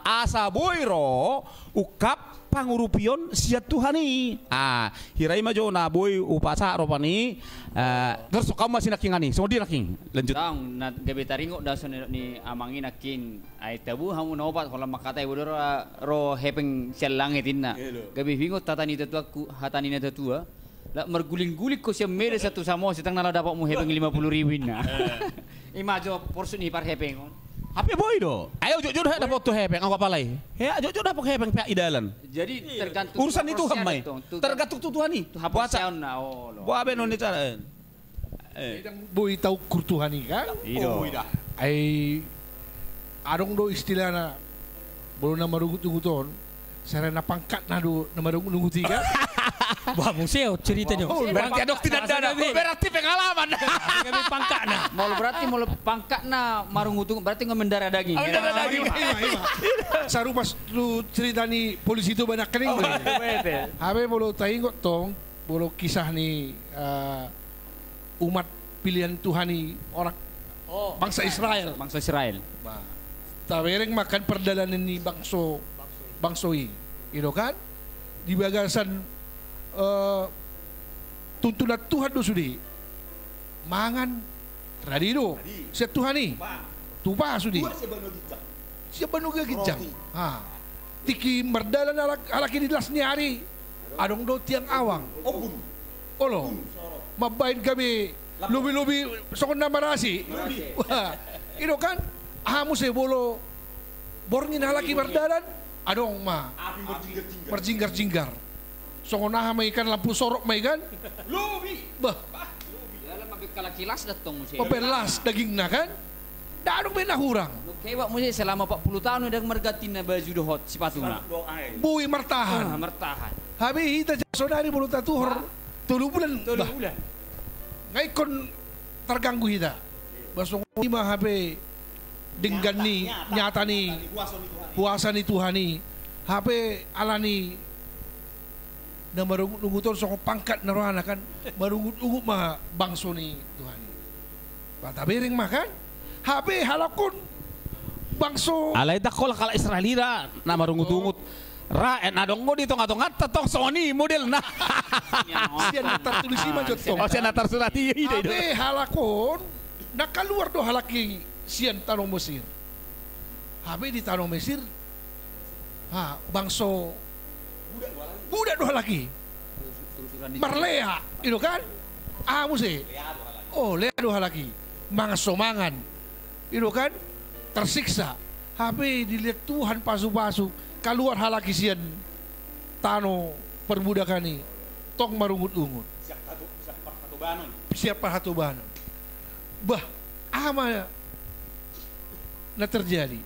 asa boyro ukap pangurupion siat Tuhani hirai majo na boy upasa ropani terus kamu masih nakingani semua dia naking lanjut Tang na gabi taringo da so ni amangin nakin ay tabu hamu nopat kalau makata ibu ro hepeng sial langitin na gabi hingo tatani tetua ku hatani na tetua la merguling-guling ko siya mere satu samo sitang nala dapat mu hepeng 50.000 na imajo porsun ni par hepeng Hape boy do. Ayo jujur dapat tuh hepeng aku apalai. Ya jujur dapat hepeng pihak idalan. Jadi tergantung Urusan itu hamai. Tergantung Tuhan nih. Buat na Buat apa non cara? Boy tahu kurtuhani kan? Iyo. Ay arong do istilahna bolo na marugut-uguton. Sarana pangkat na do na marugut-uguti kan? Wah, museo cerita nyo. Berarti adok tidak ada. Berarti pengalaman. Kami pangkat na. Mau pangkat na marungutung berarti ngemendara daging. Mendarah daging. Saru pas lu cerita ni polisi itu banyak kering. Habe bolo taingot tong bolo kisah ni umat pilihan Tuhani orang bangsa Israel. Bangsa Israel. Tawereng makan perdalanan ni bangsoi. Itu kan di bagasan tuntunan Tuhan do sudi mangan radido set Tuhani tupa sudi siapa nuga gijang tiki merdalan alaki di las nyari adong do tiang awang olo mabain kami lubi sokon namarasi wah itu kan hamus bolo borngin halaki merdalan adong ma berjinggar-jinggar songonah may kan lampu sorok may kan lubi bah dalam magit kalakilas datong musi pepelas daging na kan dadong may nahurang kaya musi selama 40 tahun udah mergatin na baju dohot sipatuna buwi martahan mertahan habi hita jasonari bulu tatuhor 3 bulan ngay kon terganggu hita basong lima habi dinggan ni nyata ni puasa ni Tuhani habi alani na marungut-unguton so pangkat na rohana kan marungut-ungut mah bangso ni Tuhan. Patabiring makan habe halakon bangso Alay dakol kala Israelira na marungut-ungut ra adong mo dito ngatongat tatong Sony model na. sian tertulisi majot tong. Oh siya natarsulati habe halakon nakaluar do halaki sian tanong Mesir. Habe di tanong Mesir bangso budak dua lagi marlea itu kan musi lea dua lagi mangan itu kan tersiksa tapi dilihat Tuhan pasu-pasu keluar halaki sian tano perbudakan ini tong marungut-ungut siapa hatu banon bah ama na terjadi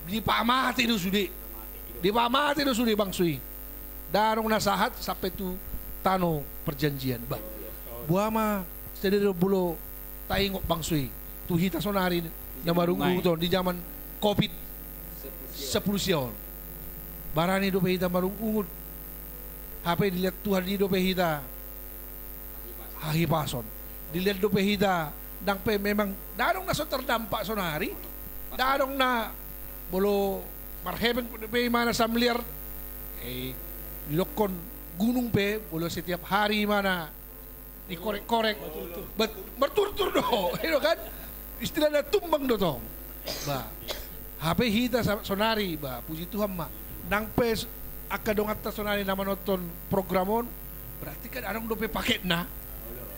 di pamati itu sudah bangsui darong nasahat sampai tu tano perjanjian bah buama sedero bulo taingok bangsui tu hita sonari na marunguton di zaman Covid 10 siyon barani do hita marungut HP dilihat Tuhan di do hita hahipason dilihat do hita dang pe memang darong na so terdampak sonari darong na bolo marheben pe mana samliar lokon gunung pe boleh setiap hari mana dikorek-korek bertur-tur do itu kan istilahnya tumbang do tong ba HP hita sonari ba puji Tuhan ma nang pe akadong atas sonari nama nonton programon berarti kan adong dope paket na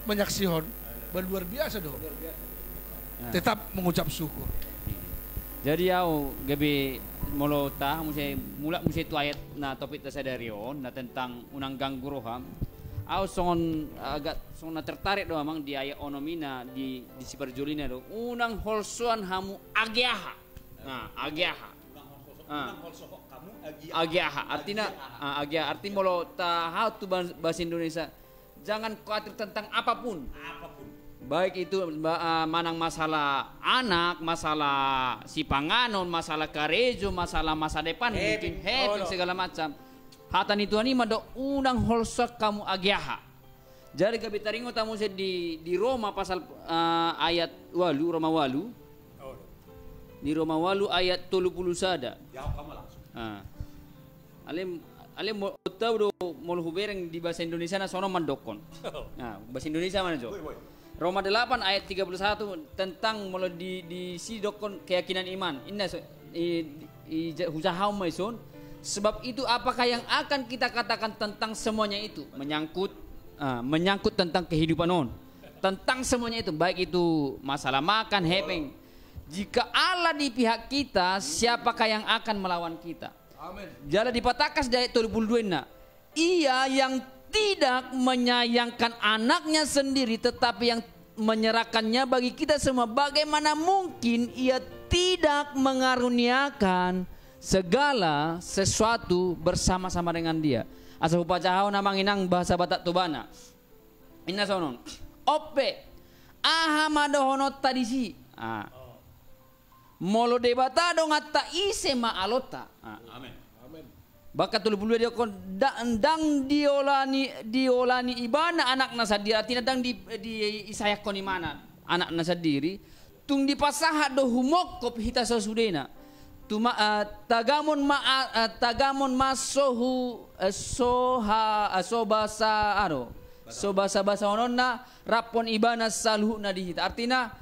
menyaksihon luar biasa do tetap mengucap syukur. Jadi au gabi molo ta mula tu ayat na topik ta sadarion na tentang unang gangguroham. Au songon agak songon tertarik do amang di ayat onomina di siperjulina do unang holsuan hamu agiaha. Nah, agiaha. Agiaha artinya agiaha arti molo ta how to bahasa Indonesia jangan khawatir tentang apapun. Baik itu manang masalah anak, masalah si panganon, masalah karejo, masalah masa depan, mungkin happy segala macam. Hatan itu ani mado unang holsak kamu agiaha. Jadi gabi taringo tamu di Roma pasal ayat walu Roma walu. Di Roma walu ayat 30 sada. Jawab kamu langsung. Alim mau tahu do mau hubereng di bahasa Indonesia na sono mandokon. Nah, bahasa Indonesia mana jo? Roma 8 ayat 31 tentang mulai di sidokon keyakinan iman. Inna husahau maison. Sebab itu apakah yang akan kita katakan tentang semuanya itu menyangkut tentang kehidupan on. Tentang semuanya itu baik itu masalah makan, hepeng. Jika Allah di pihak kita, siapakah yang akan melawan kita? Amin. Jadi dipatakas dari ayat 32 na. Ia yang tidak menyayangkan anaknya sendiri tetapi yang menyerahkannya bagi kita semua, bagaimana mungkin ia tidak mengaruniakan segala sesuatu bersama-sama dengan dia. Asa upacahau namang inang bahasa Batak Tubana inna sonon ope ahamadohono tadisi molo debata dong atta ise maalota. Amin. Bakat 32 dia kon dang diolani ibana anak na sadiri artinya dang di isaya kon imana anak na sadiri tung dipasaha do humokop hita sosudena tuma tagamon masohu sobasa ononna rapon ibana saluh na dihita artinya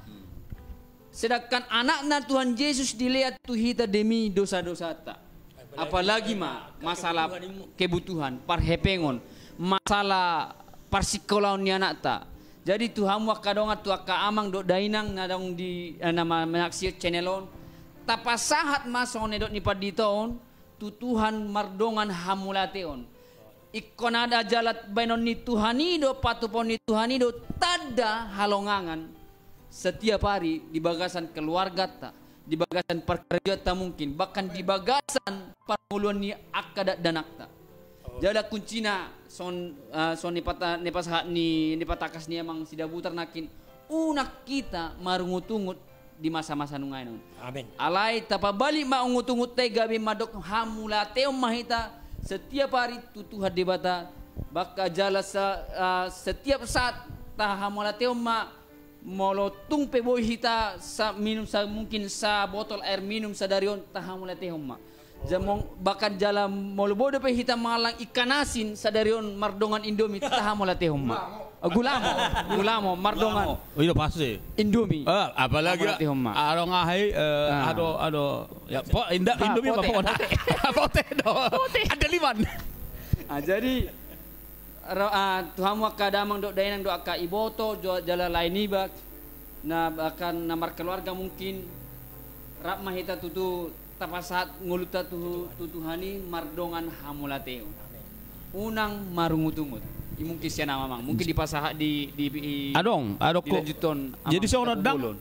sedangkan anak na Tuhan Yesus dilihat tu hita demi dosa-dosa ta. Apalagi masalah kebutuhan, parhepengon, masalah parsikolaun ni anak ta. Jadi Tuhan wakadonga tu amang dok dainang nadong di nama menaksir channelon. Tapasahat masong nedok ni paditoon, tu Tuhan mardongan hamulateon. Ikon ada jalat bainon ni Tuhanido patupon ni Tuhanido tada halongangan setiap hari di bagasan keluarga ta. Di bagasan perkerja tak mungkin bahkan di bagasan parmuluan ni akadat danakta. Jadi kuncina son nipatakas ni amang sidabutar nakin unak kita marungutungut di masa-masa nungayon. Amin. Alai tapabali maungutungut teh gabi madok hamulateo mahita setiap hari tutuhat debata baka jala setiap saat tahamulateo molotung peboy hita sa minum sa mungkin sa botol air minum sa darion tahamulate homma jamong bakan jala molobodo pe hita malang ikan asin sa darion mardongan Indomie tahamulate homma gulamo mardongan oh iya pasti Indomie apalagi arong ahai ado ya po indak Indomie apa pote ada liman jadi Tuhan wakadamang dok dainang dok aka iboto jala lain ibak na akan namar keluarga mungkin rap mahita tutu tapasat nguluta tutuhani mardongan hamulateo unang marungutungut mungkin siya nama mang mungkin dipasaha di adong ko jadi sono dang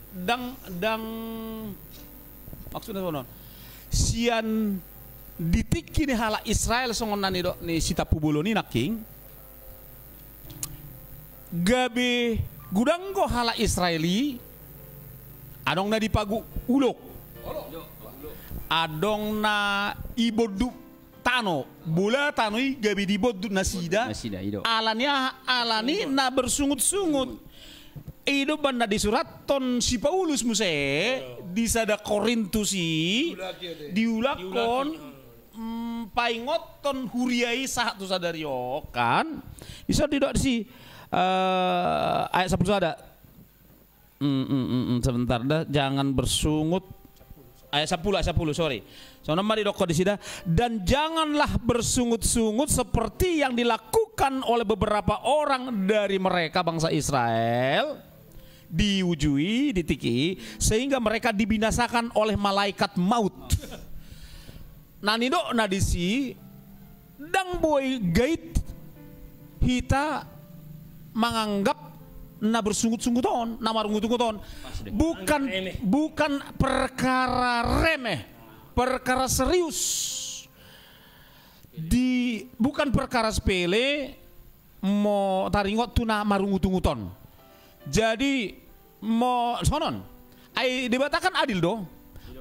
maksudnya sono sian ditiki ni hala Israel songon nani dok ni sita pubulo ni naking gabe gudanggo hala Israeli adong na dipagu ulok adong na ibodu tano bola tanoi gabe dibodu nasida alani na bersungut-sungut Ido banda di surat ton si Paulus muse di sada Korintusi diulakon paingot ton huriai satu sadario kan bisa tidak si ayat 10 ada sebentar dah jangan bersungut ayat 10 sorry. So nama di doko di sini dan janganlah bersungut-sungut seperti yang dilakukan oleh beberapa orang dari mereka bangsa Israel diujui, ditiki sehingga mereka dibinasakan oleh malaikat maut. Nanido nadisi dang boy gait hita menganggap na bersungut-sunguton, na marungut-unguton bukan perkara remeh. Perkara serius bukan perkara sepele mau taringot tuna marungut-unguton. Jadi mau sonon ai dibatakan adil do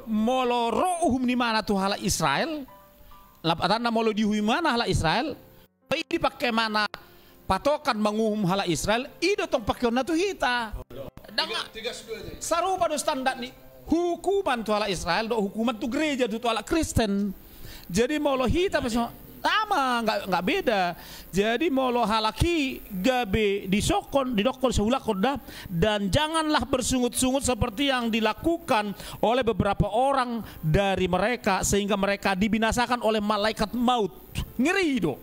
molo rohum ni mana tu hala Israel lapatan molo dihui mana hala Israel ini pakai mana patokan menguhum hala Israel ido tong pakai na tu hita sarupa do standar ni hukuman tu ala Israel do hukuman tu gereja tu ala Kristen. Jadi molo hita sama nggak beda. Jadi molo halaki gabe disokon didokon seulakon dah dan janganlah bersungut-sungut seperti yang dilakukan oleh beberapa orang dari mereka sehingga mereka dibinasakan oleh malaikat maut. Ngeri do.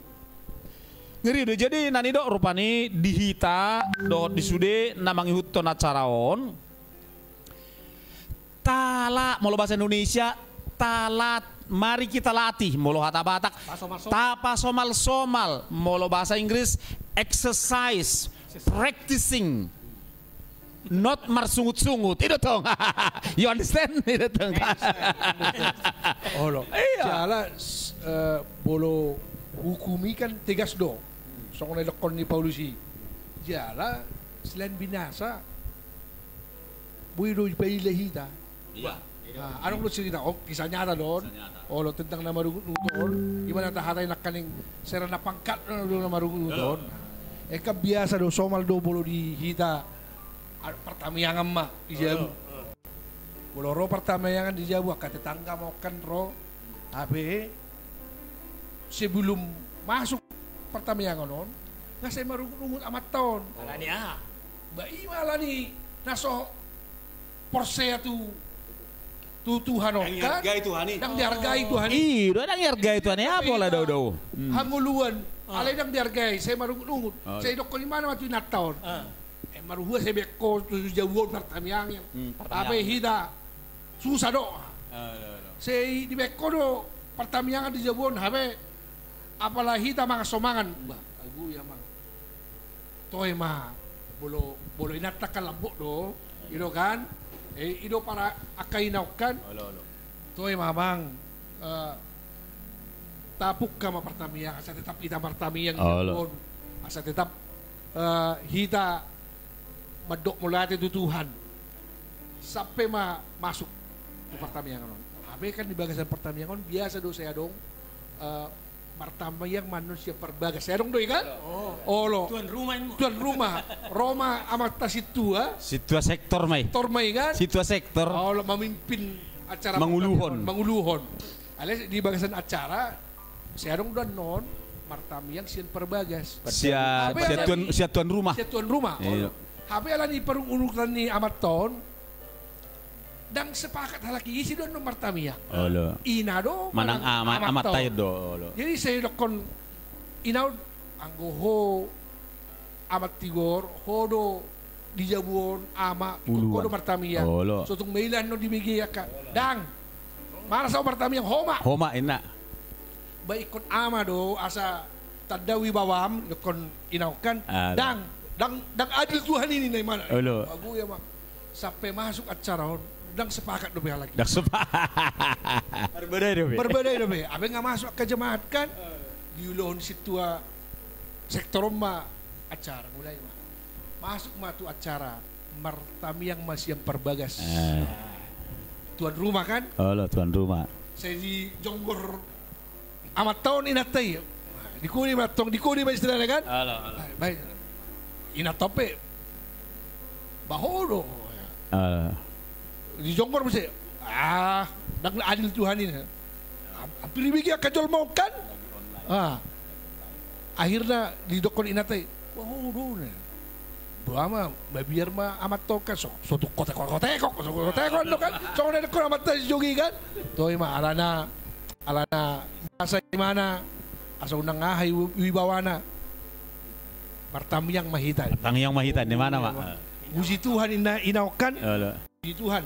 Jadi nani do rupani dihita do disude namang ihutton acaraon. Tala molo bahasa Indonesia talat mari kita latih molo hata batak tapa somal molo bahasa Inggris exercise practicing not marsungut-sungut itu dong. You understand itu dong. Oh jala bolo hukumi kan tegas do soalnya lekon ni Paulusi jala selain binasa buido bayi lehita. Iya. Nah, anong lo cerita? Oh, kisah nyata doon. Oh, lo tentang nama rugut-rugut. Gimana tahatay na kaning sera na pangkat na doon nama rugut-rugut. Biasa do somal do bolo dihita pertamiangan ma di Jabu. Bolo ro pertamiangan di Jabu kata tetangga mau kan ro. Tapi sebelum masuk pertamiangan non, nggak saya marugut-rugut amat tahun. Malani ah. Bai malani naso Porsche Tuhan kan? Yang dihargai Tuhan. Iya, yang dihargai Tuhan. Apa lah do? Hanguluan. Alay yang dihargai. Saya marungut-ungut. Saya dok di mana waktu Natal. Maruhua saya beko tu jauh pertamiang yang. Apa hida susah do. Saya di beko do pertamiangan di jauh. Habe apalah hita mga somangan. Agu ya mang. Toy ma bolo inatakan lambok do. Ino kan? Ido para akainaw kan? Toy mamang tapuk ka mapertamiang asa tetap ita martamiang yun. Asa tetap hita madok mula itu Tuhan sampai masuk ke pertamiangan. Habe kan di bagasan pertamiangan biasa do saya dong pertamiang manusia perbagas. Saya dong doi kan? Oh, Tuan rumah. Roma amat situa. Situa sektor mai. Tormai kan? Situa sektor. Oh, memimpin acara manguluhon. Alias di bagasan acara saya dong dan non martamiang sian perbagas. Sia tuan rumah. Sia tuan rumah. Habe ala ni perung urutan ni amat ton. Dan sepakat halaki isi doon ng martamiang. Ina do manang amat tayo do. Jadi saya dokon inaw anggo amat tigor hodo di Jabuon ama hodo martamiang. So tung mailan no dimigay ka. Dang. Mara sa martamiang homa ina. Baikon ama do asa tadawi bawam dokon inaw kan. Dang adil Tuhan ini na mana. Agu ya mang. Sampai masuk acara dang sepakat dobe lagi. Dang sepakat. Berbeda dobe. Abe nggak masuk ke jemaat kan? Diulon situa sektor ma acara mulai mah. Masuk mah tu acara martamiang masih yang perbagas. Tuan rumah kan? Tuan rumah. Saya di Jonggor amat tahun inatai. Dikuni matong dikuni ba istilahnya kan? Baik. Inatope bahodo. Eh, Di Jonggor mesti dak adil Tuhan ini. Hampir bigi kajol mau kan? Akhirnya di dokon inatai bahodo na. Buama biar mah amat tokan suatu kotek-kotek no kan. So na ko amat tas jogi kan. Toy mah alana bahasa mana asa unang ngahay wibawana. Pertamiyang mahitan. Pertamiyang mahitan di mana, Mak? Puji Tuhan inaukan. Olo. Puji Tuhan.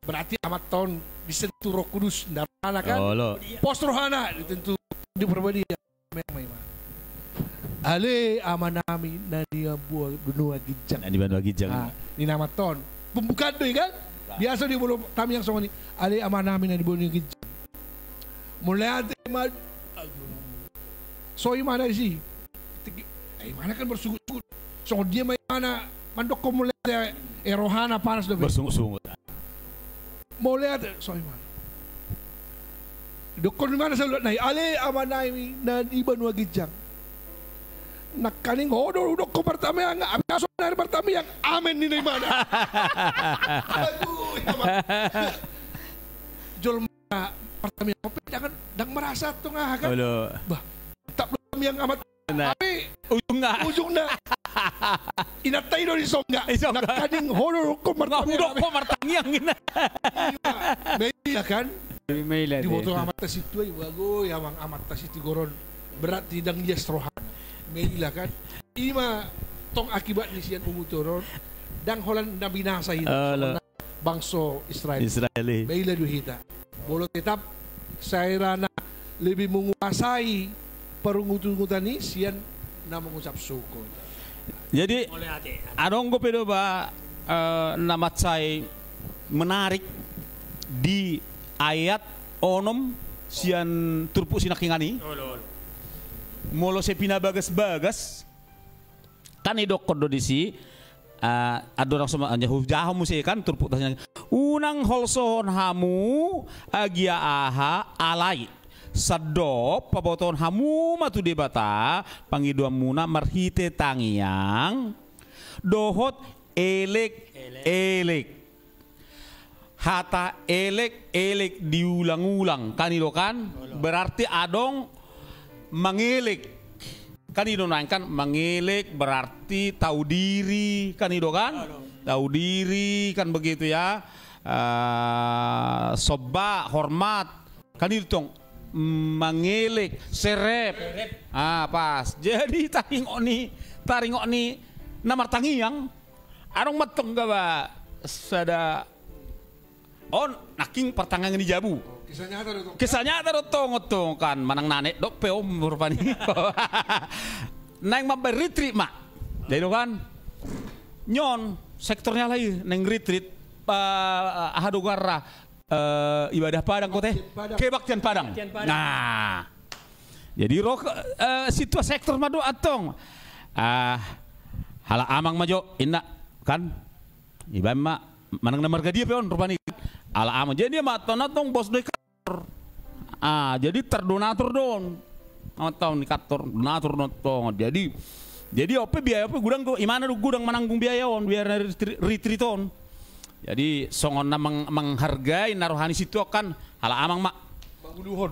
Berarti amat tahun disentuh Roh Kudus darana kan. Olo. Pos rohana ditentu di perbadi Ale amanami na dia buah benua gijang. Di benua gijang. Ni nama ton. Pembukaan tu kan. Biasa di bulu tam yang sama ni. Ale amanami na di benua gijang. Mulai ada mad. So mana sih? Mana kan bersungut-sungut. So dia mana mandok ko mulai rohana panas do. Bersungut-sungut. Mulai ada so mana. Dokon mana selalu naik. Ale amanami na di benua gijang. Nakaning hodor udok ko pertama yang aso dari pertama yang amen ni mana. Aduh, jol pertama yang kopi jangan dang merasa tuh ngah kan. Bah, tak belum yang amat. Tapi ujungnya inatai do isongga. Nakaning hodor ko pertama udok ko pertama yang ina. Meila kan. Meila. Di botol amat tas itu ay bago yang amat tas itu goron berat tidang dia strohan. Meila kan ima tong akibat ni sian umuturon dang holan na binasa hin bangso Israeli Meila duhita bolo tetap saya na lebih menguasai perungutan ni sian na mengucap syukur. Jadi adong ko pedo ba namat saya menarik di ayat onom sian turpu sinakingani. Molo se pina bagas-bagas kan idok kodo disi adorang sama anja hujaho musi kan turpuk tasnya unang holsohon hamu agia aha alai sadop paboton hamu matu debata pangidua muna marhite tangiang dohot elek hata elek diulang-ulang kan itu kan berarti adong mengilik kan itu kan mengilik berarti tahu diri kan itu kan tahu diri kan begitu ya soba hormat kan itu tong mengilik serep pas jadi taring oni namar tangiang arong matong gak sada on naking pertangan di jabu. Kisah nyata dong kan manang nanek dok peom rupani. Neng mabar retreat mak. Jadi kan nyon sektornya lagi neng retreat ahadugara ibadah padang kote kebaktian padang. Nah. Jadi situasi sektor madu atong hala amang majo inna kan ibadah mak manang namar gadia peon rupani. Ala amang jadi dia matong bos doi jadi terdonatur don atau nikator donatur notong jadi apa biaya apa gudang tuh imana gudang menanggung biaya on biar retreaton jadi songon menghargai narohani situ kan ala amang mak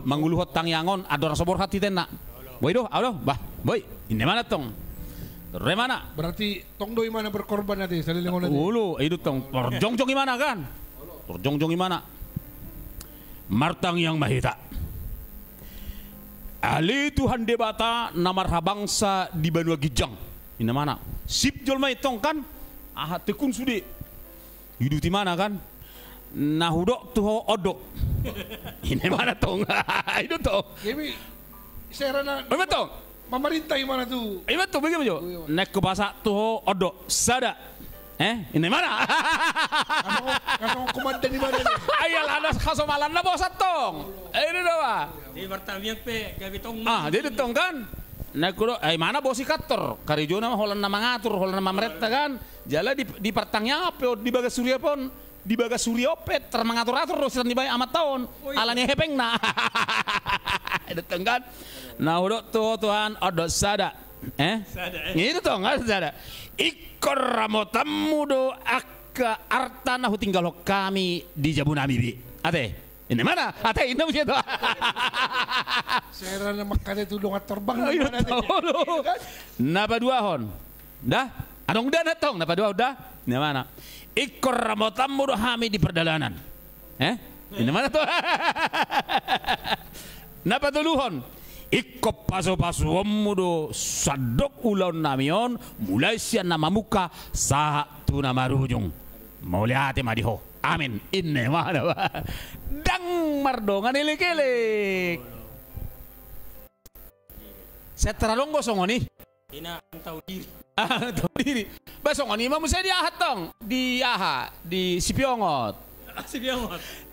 mangguluhot tangyangon ador sobor hati tena boy doh bah boy ini mana tong terus mana berarti tong doi mana berkorban nanti salilingon nanti ulu itu tong terjong-jong gimana kan terjong-jong gimana martang yang mahita ali Tuhan debata namar habangsa di Banua Gijang ini mana sip jol maitong kan tekun sudi hidup di mana kan nahudok tuh odok ini mana tong itu toh ini serana betul pemerintah mana tuh betul bagaimana jo nek ke bahasa tuh odok sada ini mana? Kasong komandan di mana nih? Ayal ada kasomalan na bosat tong. Ini doa. Di pertamiyang pe gabi tong. Jadi tong kan. Nakudo mana bosi kator. Karijona holan na mangatur, holan na mamretta kan. Jala di pertangnya apa di bagas surya pon. Di bagas surya opet termangatur-atur dosen di bay amat tahun. Alanya hepeng na. Itu tong kan. Nah udah Tuhan odot sada. Itu toh nggak ada. Ikor ramotamu do akka artana tinggal kami di Jabunami bi. Ate, ini mana? Ate ini mesti itu. Saya rasa makan itu dongat terbang. Napa dua hon? Dah? Anong udah natong? Napa dua udah? Ini mana? Ikor ramotamu do kami di perdalanan. Ini mana tuh? Napa tuluhon? Ikop paso-paso mudo sadok ulon namion mulai sian nama muka sah tu nama rujung mulai hati madiho amin inne mana dang mardongan ilik-ilik setelah longgo songoni Ina tahu diri. tahu diri basongoni mah mesti diahatong di Sipiongot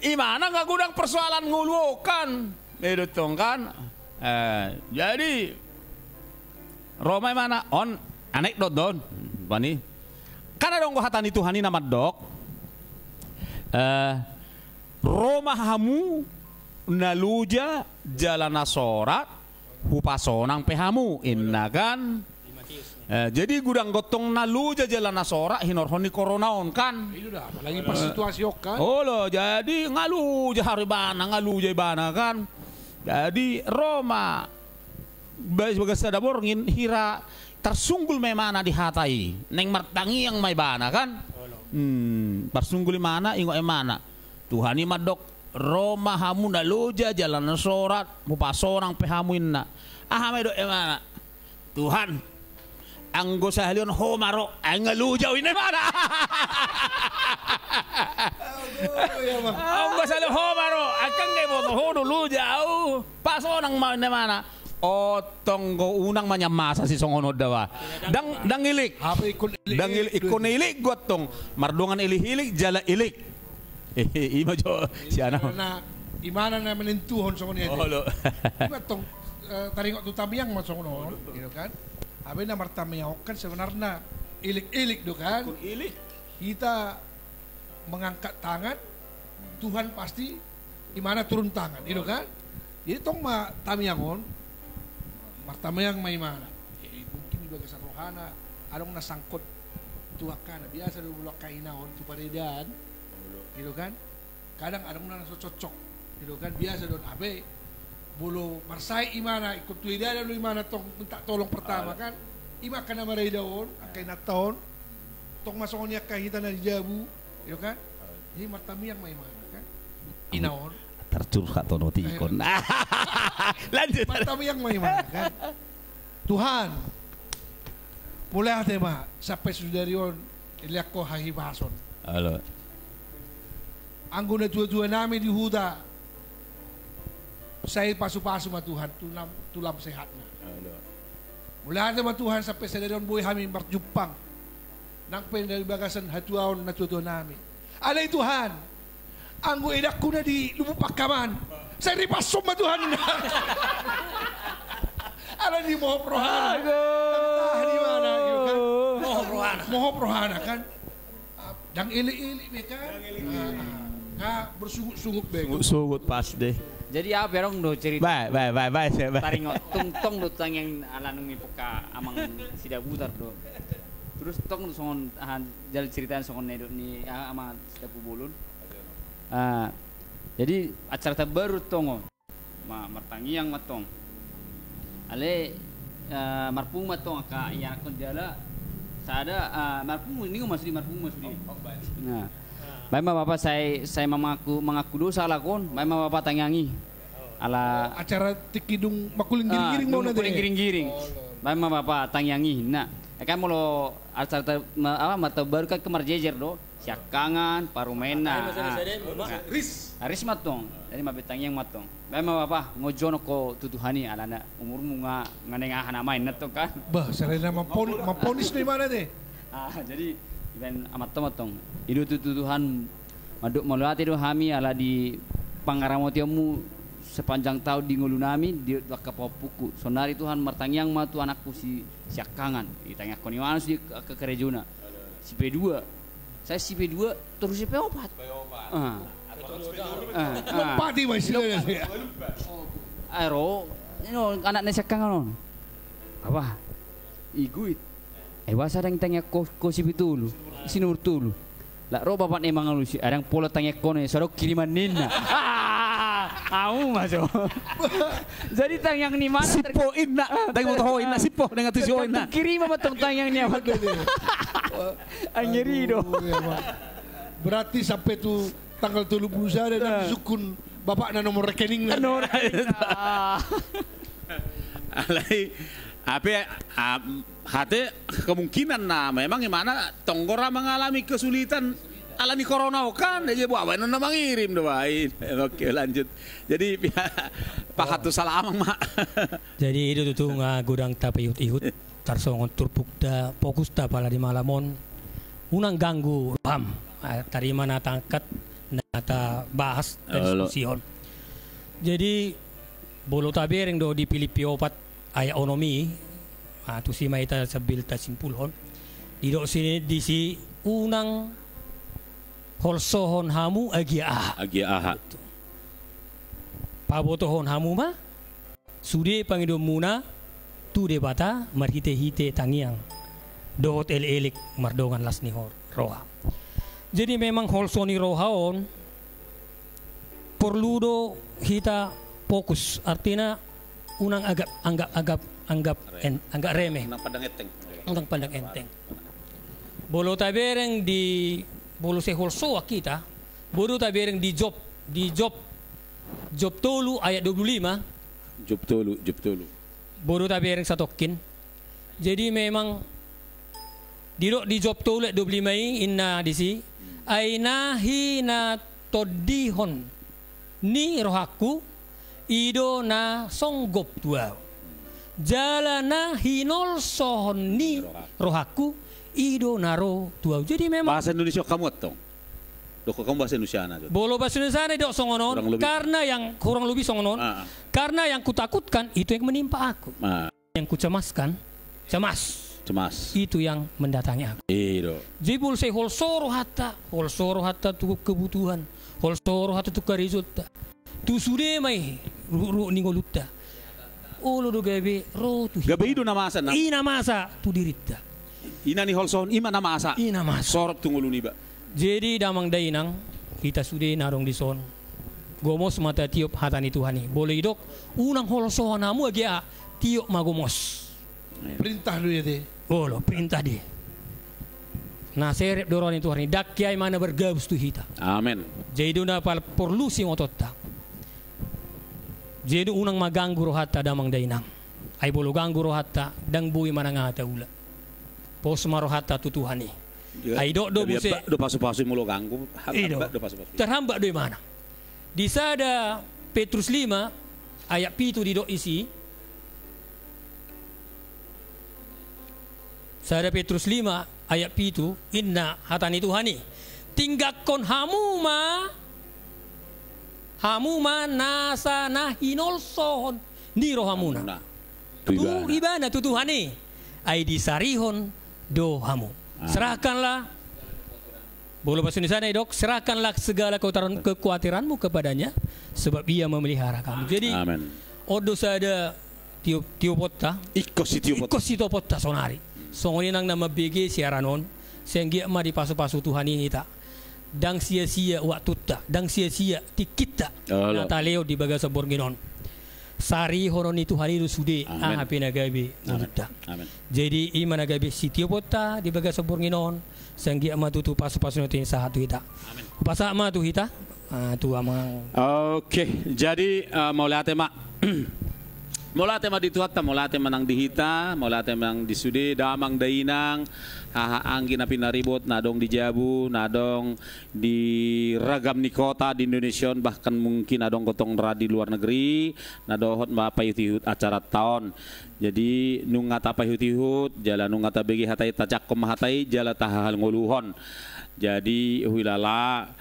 imana nggak gudang persoalan ngulukan medotong kan. Jadi Roma mana on anekdot don bani karena dong hatani Tuhani nama dok Roma hamu naluja jalan sorat hupasonang pehamu inna kan jadi gudang gotong naluja jalan sorat hinorhoni koronaon kan Itu dah apalagi pas situasi kan. oh lo jadi ngaluja haribana ngaluja ibana kan. Jadi Roma sebagai sadabor ngin hira tersunggul memana dihatai neng martangi yang mai bana kan tersunggul mana ingo emana Tuhani madok Roma hamu naluja jalan sorat mupasorang pehamuinna ahamedo emana Tuhan anggo sahlion homaro angaluja ini mana anggo sahlion homaro akang ge boto hodo luja au pasonang mana otong go unang manyamasa si songonod dawa dang ilik Apa ikon ilik gotong mardongan ilik jala ilik ima jo si ana na imana na menentuhon sa kunya. lo Iba tong taringok tu tamiyang masong noon, gitu kan? Abi na martamiyang kan sebenarnya ilik-ilik do kan? ilik Kita mengangkat tangan, Tuhan pasti imana turun tangan, gitu kan? Jadi tong ma tamiyangon, martamiyang may mana? Mungkin di bagasan rohana, adong nasangkot tuakan, biasa do bulak kainaon tu paredan, gitu kan? Kadang adong na cocok, gitu kan? Biasa don abe bulu marsai imana ikut tu ida lu imana tong minta tolong pertama kan ima kana maray daon akay naton tong masonnya kahita na jabu yo kan jadi martamiyang may mana kan inaon tercurhat tono ti ikon lanjut martamiyang may mana kan Tuhan mulai ate ma sampai sudarion iliak ko hahibason halo anggo na tua-tua namin di Huda saya pasu-pasu ma Tuhan tulam sehat na. Mula na ma Tuhan sampai sa daron buhay kami marjupang. Nang dari bagasan hatuaon na tuto namin. Alay Tuhan, anggo edak ko na di lumupak kaman. Saya ripasom ma Tuhan na. Alay di moho prohana. Di mana, kan? Moho prohana kan. Dang ili-ili be kan. Nga bersungut-sungut be. sugut pas deh. Jadi apa dong do cerita? Bye. Taringo tong do tang yang alanung ipoka amang sida butar do. Terus tong songon jalan ceritaan songon nedo ni ama sida pubulun. Jadi acara terbaru tongo martangi yang matong. Ale marpung matong ka yang kon jala sada marpung ini masih di marpung masih di. Nah. Baima bapak saya mengaku dosa lah kon. Baima bapak tanyangi. Ala Acara tikidung makuling giring-giring mau nanti. Makuling giring. Baima bapak tanyangi. Nah, kan mau acara mata baru kan kemar jejer do. Siakangan, parumena. Aris matong. Jadi mabit tangyang matong. Baima bapak ngojono ko tutuhani alana umurmu nganengahan amain nato kan. Bah, sarena maponis ni mana deh? Jadi dan amat tomatong itu Tuhan maduk meluati do kami ala di pangaramotiamu sepanjang tahun di ngulunami di wakapopuku sonari Tuhan martangyang matu anakku si siakangan ditanya koni mana sih ke kerejuna si P2 saya si P2 terus si P4 Pati masih aero ini anaknya siakangan apa iguit. Wasa dang tanya ko si pitulu. Sinur tulu. Lah ro bapak ne mangalusi arang pola tanya kone sorok kiriman nina. Au masuk. Jadi tanyang ni mana Sipo ina, dahil mo to ina sipo dengan tujuh ina. kirim apa tanyang ni apa tu. Anyeri do. Berarti sampai tu tanggal 31 dan sukun bapak na nomor rekening na. Alai, apa hati kemungkinan memang gimana Tonggora mengalami kesulitan alami corona kan aja bawa na mengirim doain. Oke lanjut. Jadi Pak Hatu salah amang mak. Jadi itu tuh gudang tapi ihut tarsongon turpukda fokus ta pala di malamon unang ganggu pam tadi mana tangkat nata bahas diskusion. Jadi bolo tabereng do dipilih piopat aya onomi tu si maita sabil ta simpulhon didok sini di si unang holsohon hamu agi aha pabotohon hamu ma sude pangidom muna tu de bata marhite-hite tangiang dohot elik mardongan las ni roha. Jadi memang holsoni rohaon perlu kita fokus artinya unang anggap remeh unang pandang enteng bolo tabereng di bolo se holso kita bolo tabereng di job tolu ayat 25 Job tolu bolo tabereng satokin. Jadi memang di job tolu ayat 25 inna disi aina hina todihon ni rohaku ido na songgop dua jalana hinol sohon ni rohaku ido naro dua. Jadi memang bahasa Indonesia kamu atong doko kamu bahasa Indonesia na bolo bahasa Indonesia dok songonon karena yang kurang lebih songonon karena yang kutakutkan itu yang menimpa aku yang kucemaskan cemas itu yang mendatangi aku. Jibul saya holsoro hatta tu kebutuhan holsoro hatta tu karizutta tu sude mai ru ningolutta olo do gabe ro tu gabe ido na masa na ina masa tu dirita ina ni holson ima na masa sorot tungulu ni ba. Jadi damang dainang kita sude narong di son gomos mata tiup hatani tuhani boleh idok unang holsohan namu agia tiup magomos Perintah dulu ya deh. Bolo perintah dia. Nah serep dorong itu hari dak kiai mana bergabus tu hita. Amin. Jadi na pal perlu si ngototta. Jadi unang maganggu rohatta damang dainang. Ay bolo ganggu rohatta dang bui mana ngata ula. Pos marohatta tutuhani. Ay do buse. Do pasu-pasu mulo ganggu. Do pasu-pasu. Terhambat do mana? Di sada Petrus 5 ayat 7 di do isi. Sada Petrus 5 ayat 7 inna hatani tuhani tinggakon hamuma nasa nahinol sohon niro hamuna tu ibana tu tuhani ay disarihon do hamu serahkanlah bolo bahasa Indonesia dok serahkanlah segala kekhawatiranmu kepadanya sebab ia memelihara kamu. Jadi odo sada tiopota ikosi tiopota sonari songonin nang nama BG siaranon sehingga ma di pasu-pasu Tuhan ini tak dang sia-sia waktu tak dang sia-sia tikita nataleo di bagasa borginon sari horoni Tuhan itu sude hape nagabe nuluta. Jadi ima nagabe sitio pota di bagasa borginon sehingga ma tu pasu-pasu nanti sahatu hita pasa ma tu hita tu amang. Oke, jadi maulate mak molate ma dituatta molate manang dihita molate manang disude damang dainang anggi na pinaribot nadong di Jabu nadong di ragam ni kota di Indonesia bahkan mungkin nadong gotong ra di luar negeri nadohot mapayutihut acara tahun. Jadi nungata payutihut jala nungata begi hatai tajak mahatai jala tahal ngoluhon. Jadi hulala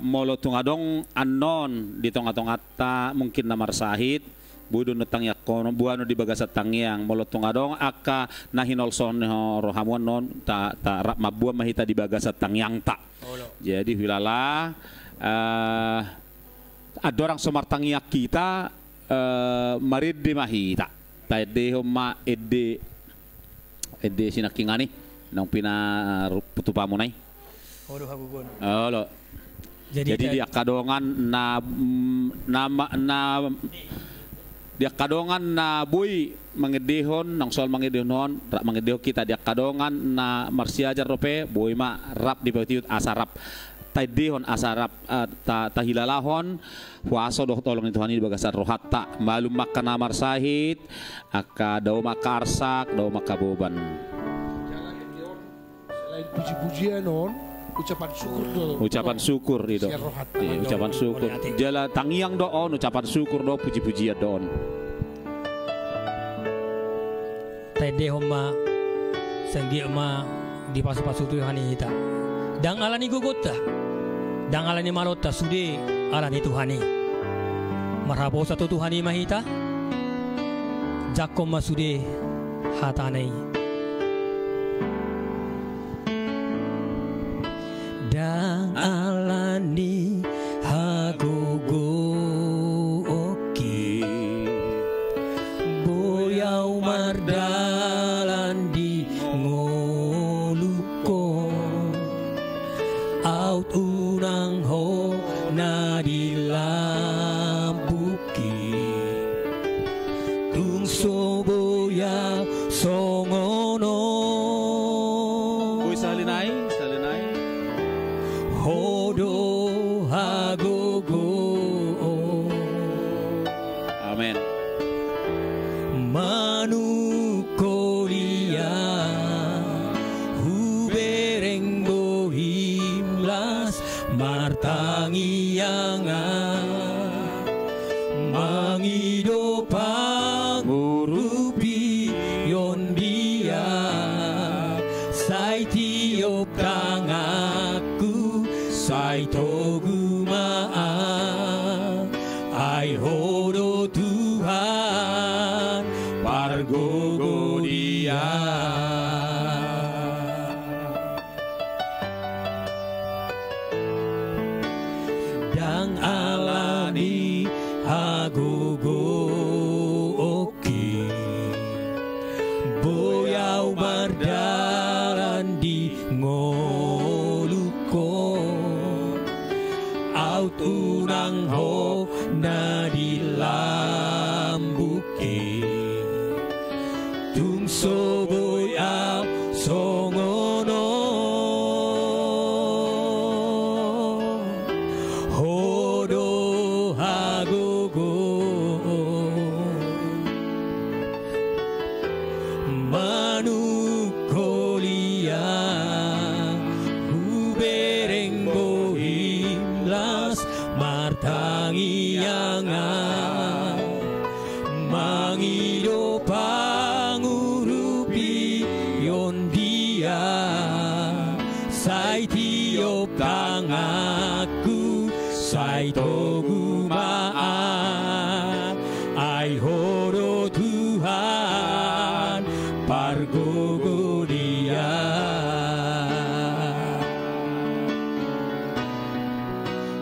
molo tungadong anon di tonga-tongata mungkin namar sahid budu netang yakono buano di bagasat tangyang molotong adong aka nahinol son rohamuan non ta rak mabua mahita di bagasat tangyang ta. Jadi hilala adorang somartangyak kita marid di mahita tade homa ede ede sinakingani nang pina putupa mo nay. Odo hagugon. Lo. Jadi dia kadongan dia kadongan na buy mangedehon nang soal mangedehon rak mangedeho kita dia kadongan na marsiajar rope buy ma rap di petiut asarap taidehon asarap tahilalahon puaso doh tolong Tuhan ini bagasar rohatta malum maka namar sahid aka daw maka arsak daw maka boban selain puji-pujian non ucapan syukur dulu. Ucapan syukur itu. Ucapan syukur. Jala tangiang doon ucapan syukur do puji-pujian doon. Tede homma sanggi ma di pasu-pasu Tuhan kita. Dang alani gugota. Dang alani malota sude alani Tuhani. Marhabo satu Tuhani mahita. Jakom masude hatanai. Dang alani hagogo oki boyau mardalan di ngoluko out unang ho na di lambuki tungso boya songono Kuy salinay Hodo hagogo Amen Manukolia Hubereng bohimlas Martangianga Mangido pangurupi Yondia Sai tiop tangaku Sai toguma ai hodo Tuhan pargogo dia dang alani hagogo oki boyau mardalan di ngoluko tunang ho na di lambuki tungso boy ap songono hodo hagogo manukolia hubereng bohimlas martangianga mangido pangurupi yondia sai tiop tangaku sai toguma ai hodo Tuhan pargogo dia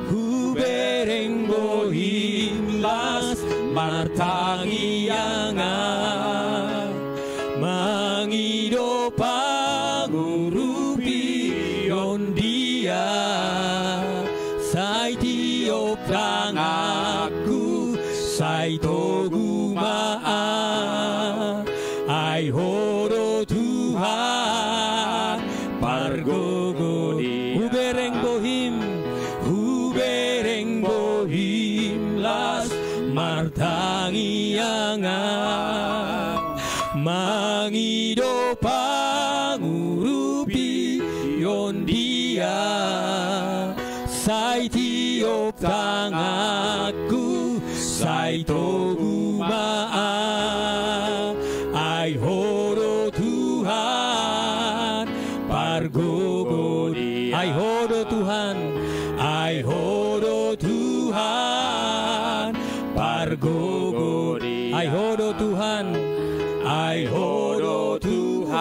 hubereng bohimlas martangianga mangido pangurupi yondia sai tiop tangaku sai toguma ai hodo Tuhan pargogo hubereng bohim hubereng bohimlas martangianga mangido pangurupi yondia sai tiop tangaku sai toguma ai hodo Tuhan pargogo ai hodo Tuhan ai hodo Tuhan pargogo ai hodo Tuhan ai hodo Tuhan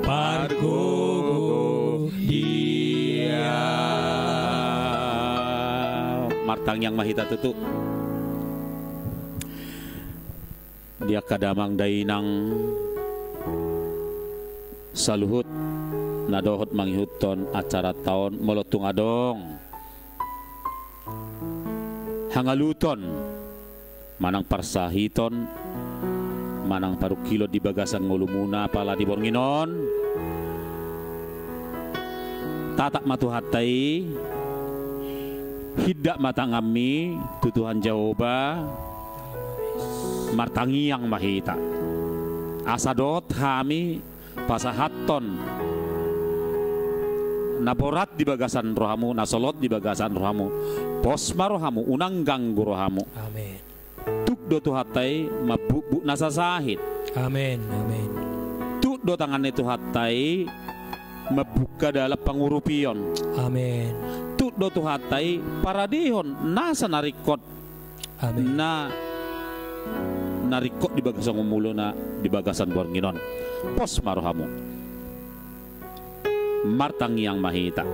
pargogo dia martang yang mahita tutu dia kadamang dainang saluhut nadohot manghihuton acara tahun molotung adong hangaluton manang parsahiton manang parukilo di bagasan ngulumuna pala di Bornginon tatak matuhatai hidak matangami tutuhan jawaba martangiang mahita asadot hami pasahaton naborat di bagasan rohamu nasolot di bagasan rohamu posma rohamu unanggang rohamu Amin. tuk do tuhatai mabubu nasasahit Amin. Amin. tuk do tangan itu hatai mabuka dalam pangurupion Amin. tuk do tuhatai paradihon nasa narikot Amin. na narikot di bagasan ngumulo na di bagasan Bornginon pos marohamu martangiang mahita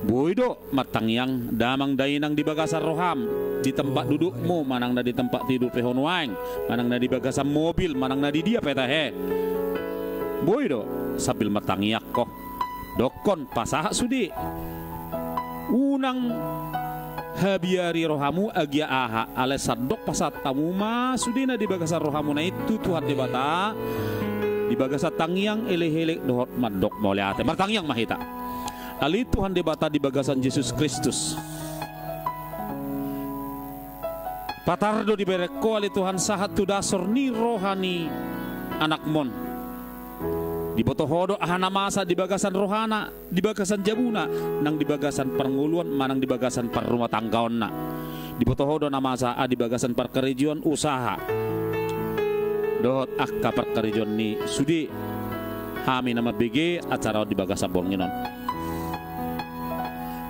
buido martangiang damang dainang di bagasan roham di tempat dudukmu manang na di tempat tidur pehonwaing manang na di bagasan mobil manang na di dia petahe buido sambil martangiak kok dokon pasah sudi unang habiari rohamu agia aha alesadok pasat tamu masudina di bagasan rohamu na itu Tuhan debata di bagasan tangiang eleh-eleh dohot madok moleate martangiang mahita ali Tuhan debata di bagasan Yesus Kristus patardo di bereko ali Tuhan sahat tu dasor ni rohani anak mon di botohodo ahana masa di bagasan rohana di bagasan jabuna nang di bagasan pernguluan manang di bagasan per rumah tanggaon na di botohodo na masa di bagasan perkerijuan usaha dohot akka perkerijuan ni sudi hami nama BG acara di bagasan Bornginon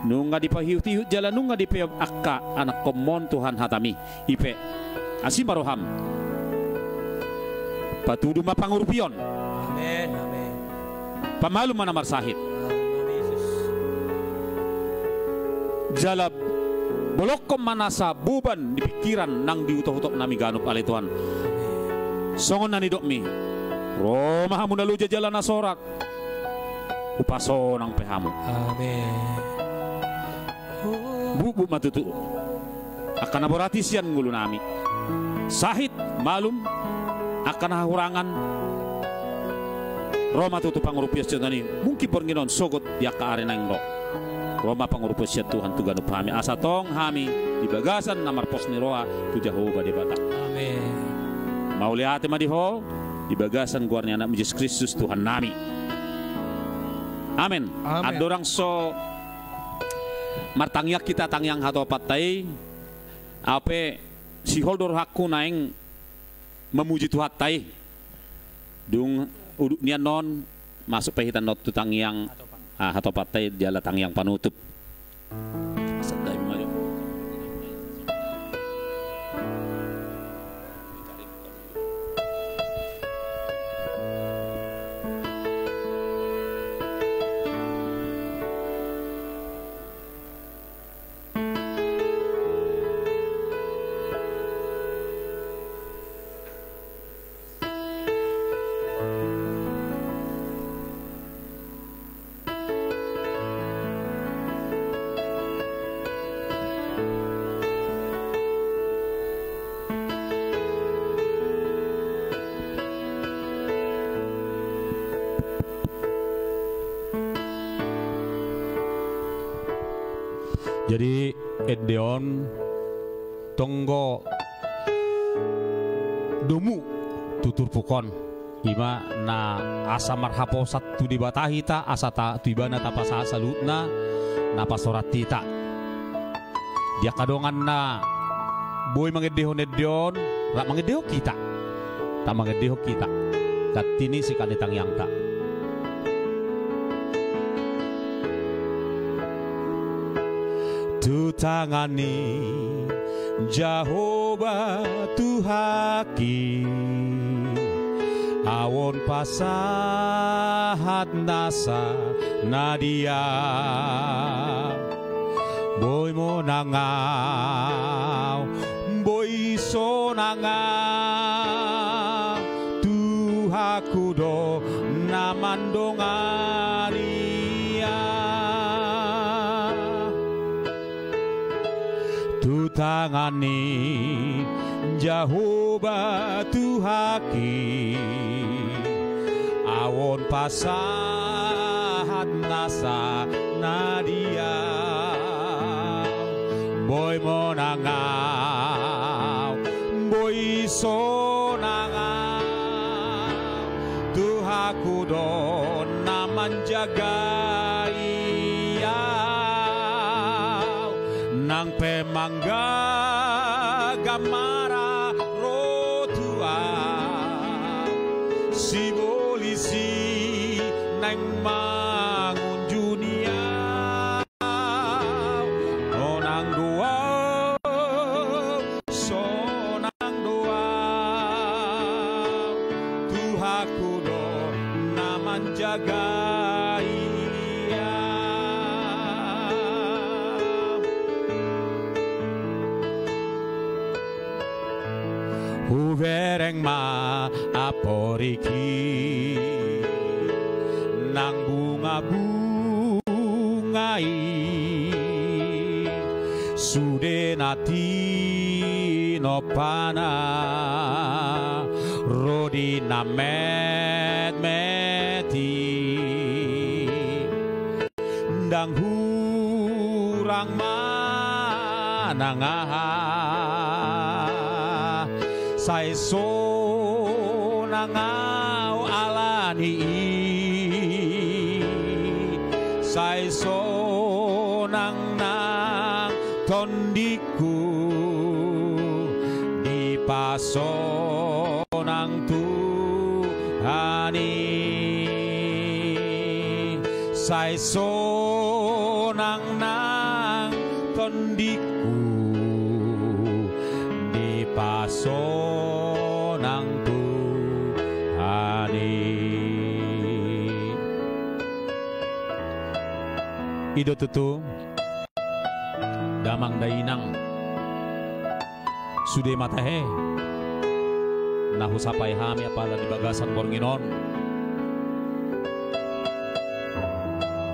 nunga di pahiu-tihu jalan nunga di pe akka anak komon Tuhan hatami ipe asimaroham patudu mapangurpion Amin. Amin. pamalu mana marsahit Amin, Yesus. jalab bolokom manasa buban di pikiran nang diutok-utok nami ganup alay Tuhan songon nani dokmi Roma hamu naluja jalan nasorak upaso nang pehamu Amin. bubu matutu akan aborati sian ngulu nami sahit malum akan hahurangan Roma tutu pangurupias tani mungkin Bornginon sogot ya ka arena ngro Roma pangurupias Tuhan tu ganup hami asa tong hami di bagasan namar pos ni roa tu Jehovah di bata Amin. mauliate madiho di bagasan guarnya anak Yesus Kristus Tuhan nami amin Amin. adorang so martangyak kita tangyang hato patai ape si holdor hakku naing memuji Tuhan tai dung uduk nian non masuk pehitan not tu tangyang hato patai diala tangyang panutup sedai maju Jadi Edeon tonggo domu tutur pukon ima na asa marhapo satu di batahita asa ta tuibana tapasa salutna na pasoratita dia kadongan na boy mangedeho Edeon ra mangedeho kita ta mangedeho kita katini si kanitang yang ta tu tangani Jehovah Tuhaki awon pasahat nasa nadia boy mo nangaw boy so nangaw do namandongania tu tangani Jehovah Tuhaki awon pasahat nasa nadia boy monangaw boy sonangaw Tuhaku do naman jagayaw nang pemangga gamara rotua si polisi nang mangun dunia onang dua sonang dua Tuhaku do naman jagai Huvereng ma aporiki nang bunga-bungai sudenati nopana rodi namet meti ndang hurang manangaha sai so nangau alani sai so nang tondiku di paso nang Tuhani sai so nang tondiku di paso Ido tutu damang dainang sude matahe nahusapai hami apala di bagasan bornginon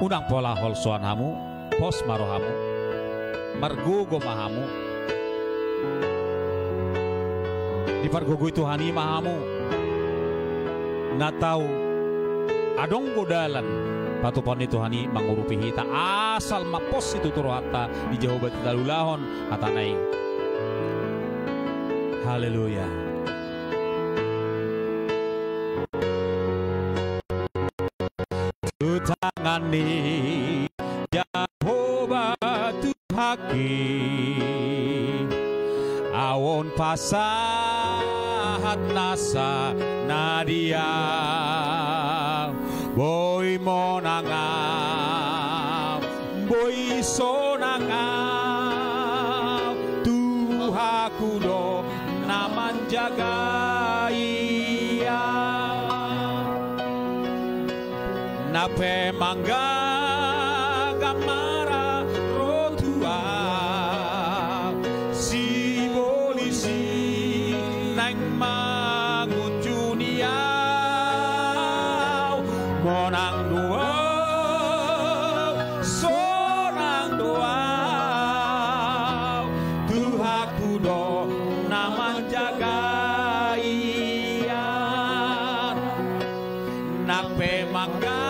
unang pola holsoan hamu pos maro hamu margogo mahamu di pargogo itu hani mahamu natau adong godalan patupan itu hani mangurupi hita asal mapos itu turu hatta di Jehovah kita lulahon hata naing haleluya tu tangani Jehovah Tuhaki awon pasahat nasa nadia boy monangaw, boy sonangaw, Tuhaku do naman jagaya, nape mangga gamara rotua, si polisi nang mangun dunia. Monang dua, sonang dua, Tuhaku do naman jagaya, nape mangga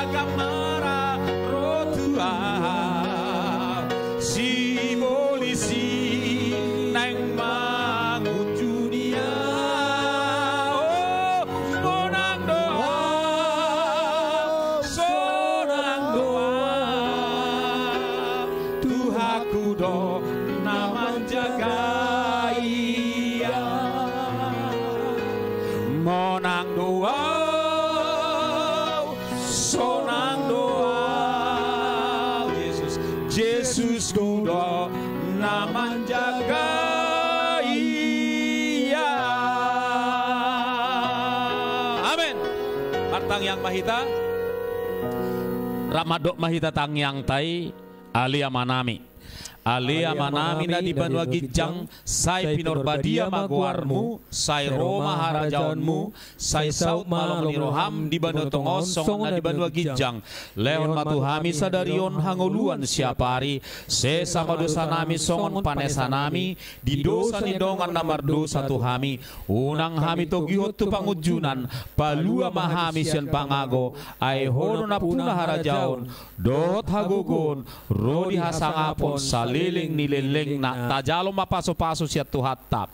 gamara rotua, si polisi nang mangun dunia. Do naman jagaya monang doa sonang doa Yesus Yesus kudo naman jagaya amin partang yang mahita ramadok mahita tang yang tai alia manami Alia manami na di banua gijang, sai pinorbadia maguarmu, sai Roma harajaonmu, sai saut malam ni roham di banua tongos song na di banua gijang. Leon matuhami sadarion hangoluan siapari, se sama dosa nami songon panesa nami, di dosa ni dongan namar dosa tuhami, unang hami togihot tu pangujunan, palua mahami sian pangago, ai hono na puna harajaon, dot hagogon, rodi hasangapon liling nilileng na tajalo mapaso-paso siya tuhatta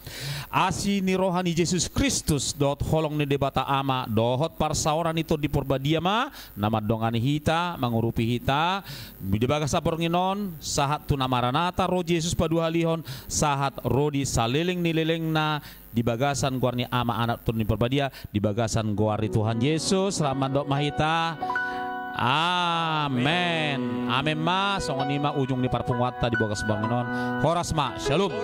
asi ni rohani Jesus Kristus dot holong ni debata ama dohot parsaoran ito di porbadia ma namadongani hita mangurupi hita bidebaga sa pornginon sahat tu namaranata ro Jesus paduhalihon sahat rodi saliling nilileng na di bagasan guar ni ama anak tu ni porbadia di bagasan guar ni Tuhan Yesus ramandok mahita. Amen. Amen ma. Songon ima ujung ni parpungwata di bagas bangunan. Horas ma. Shalom.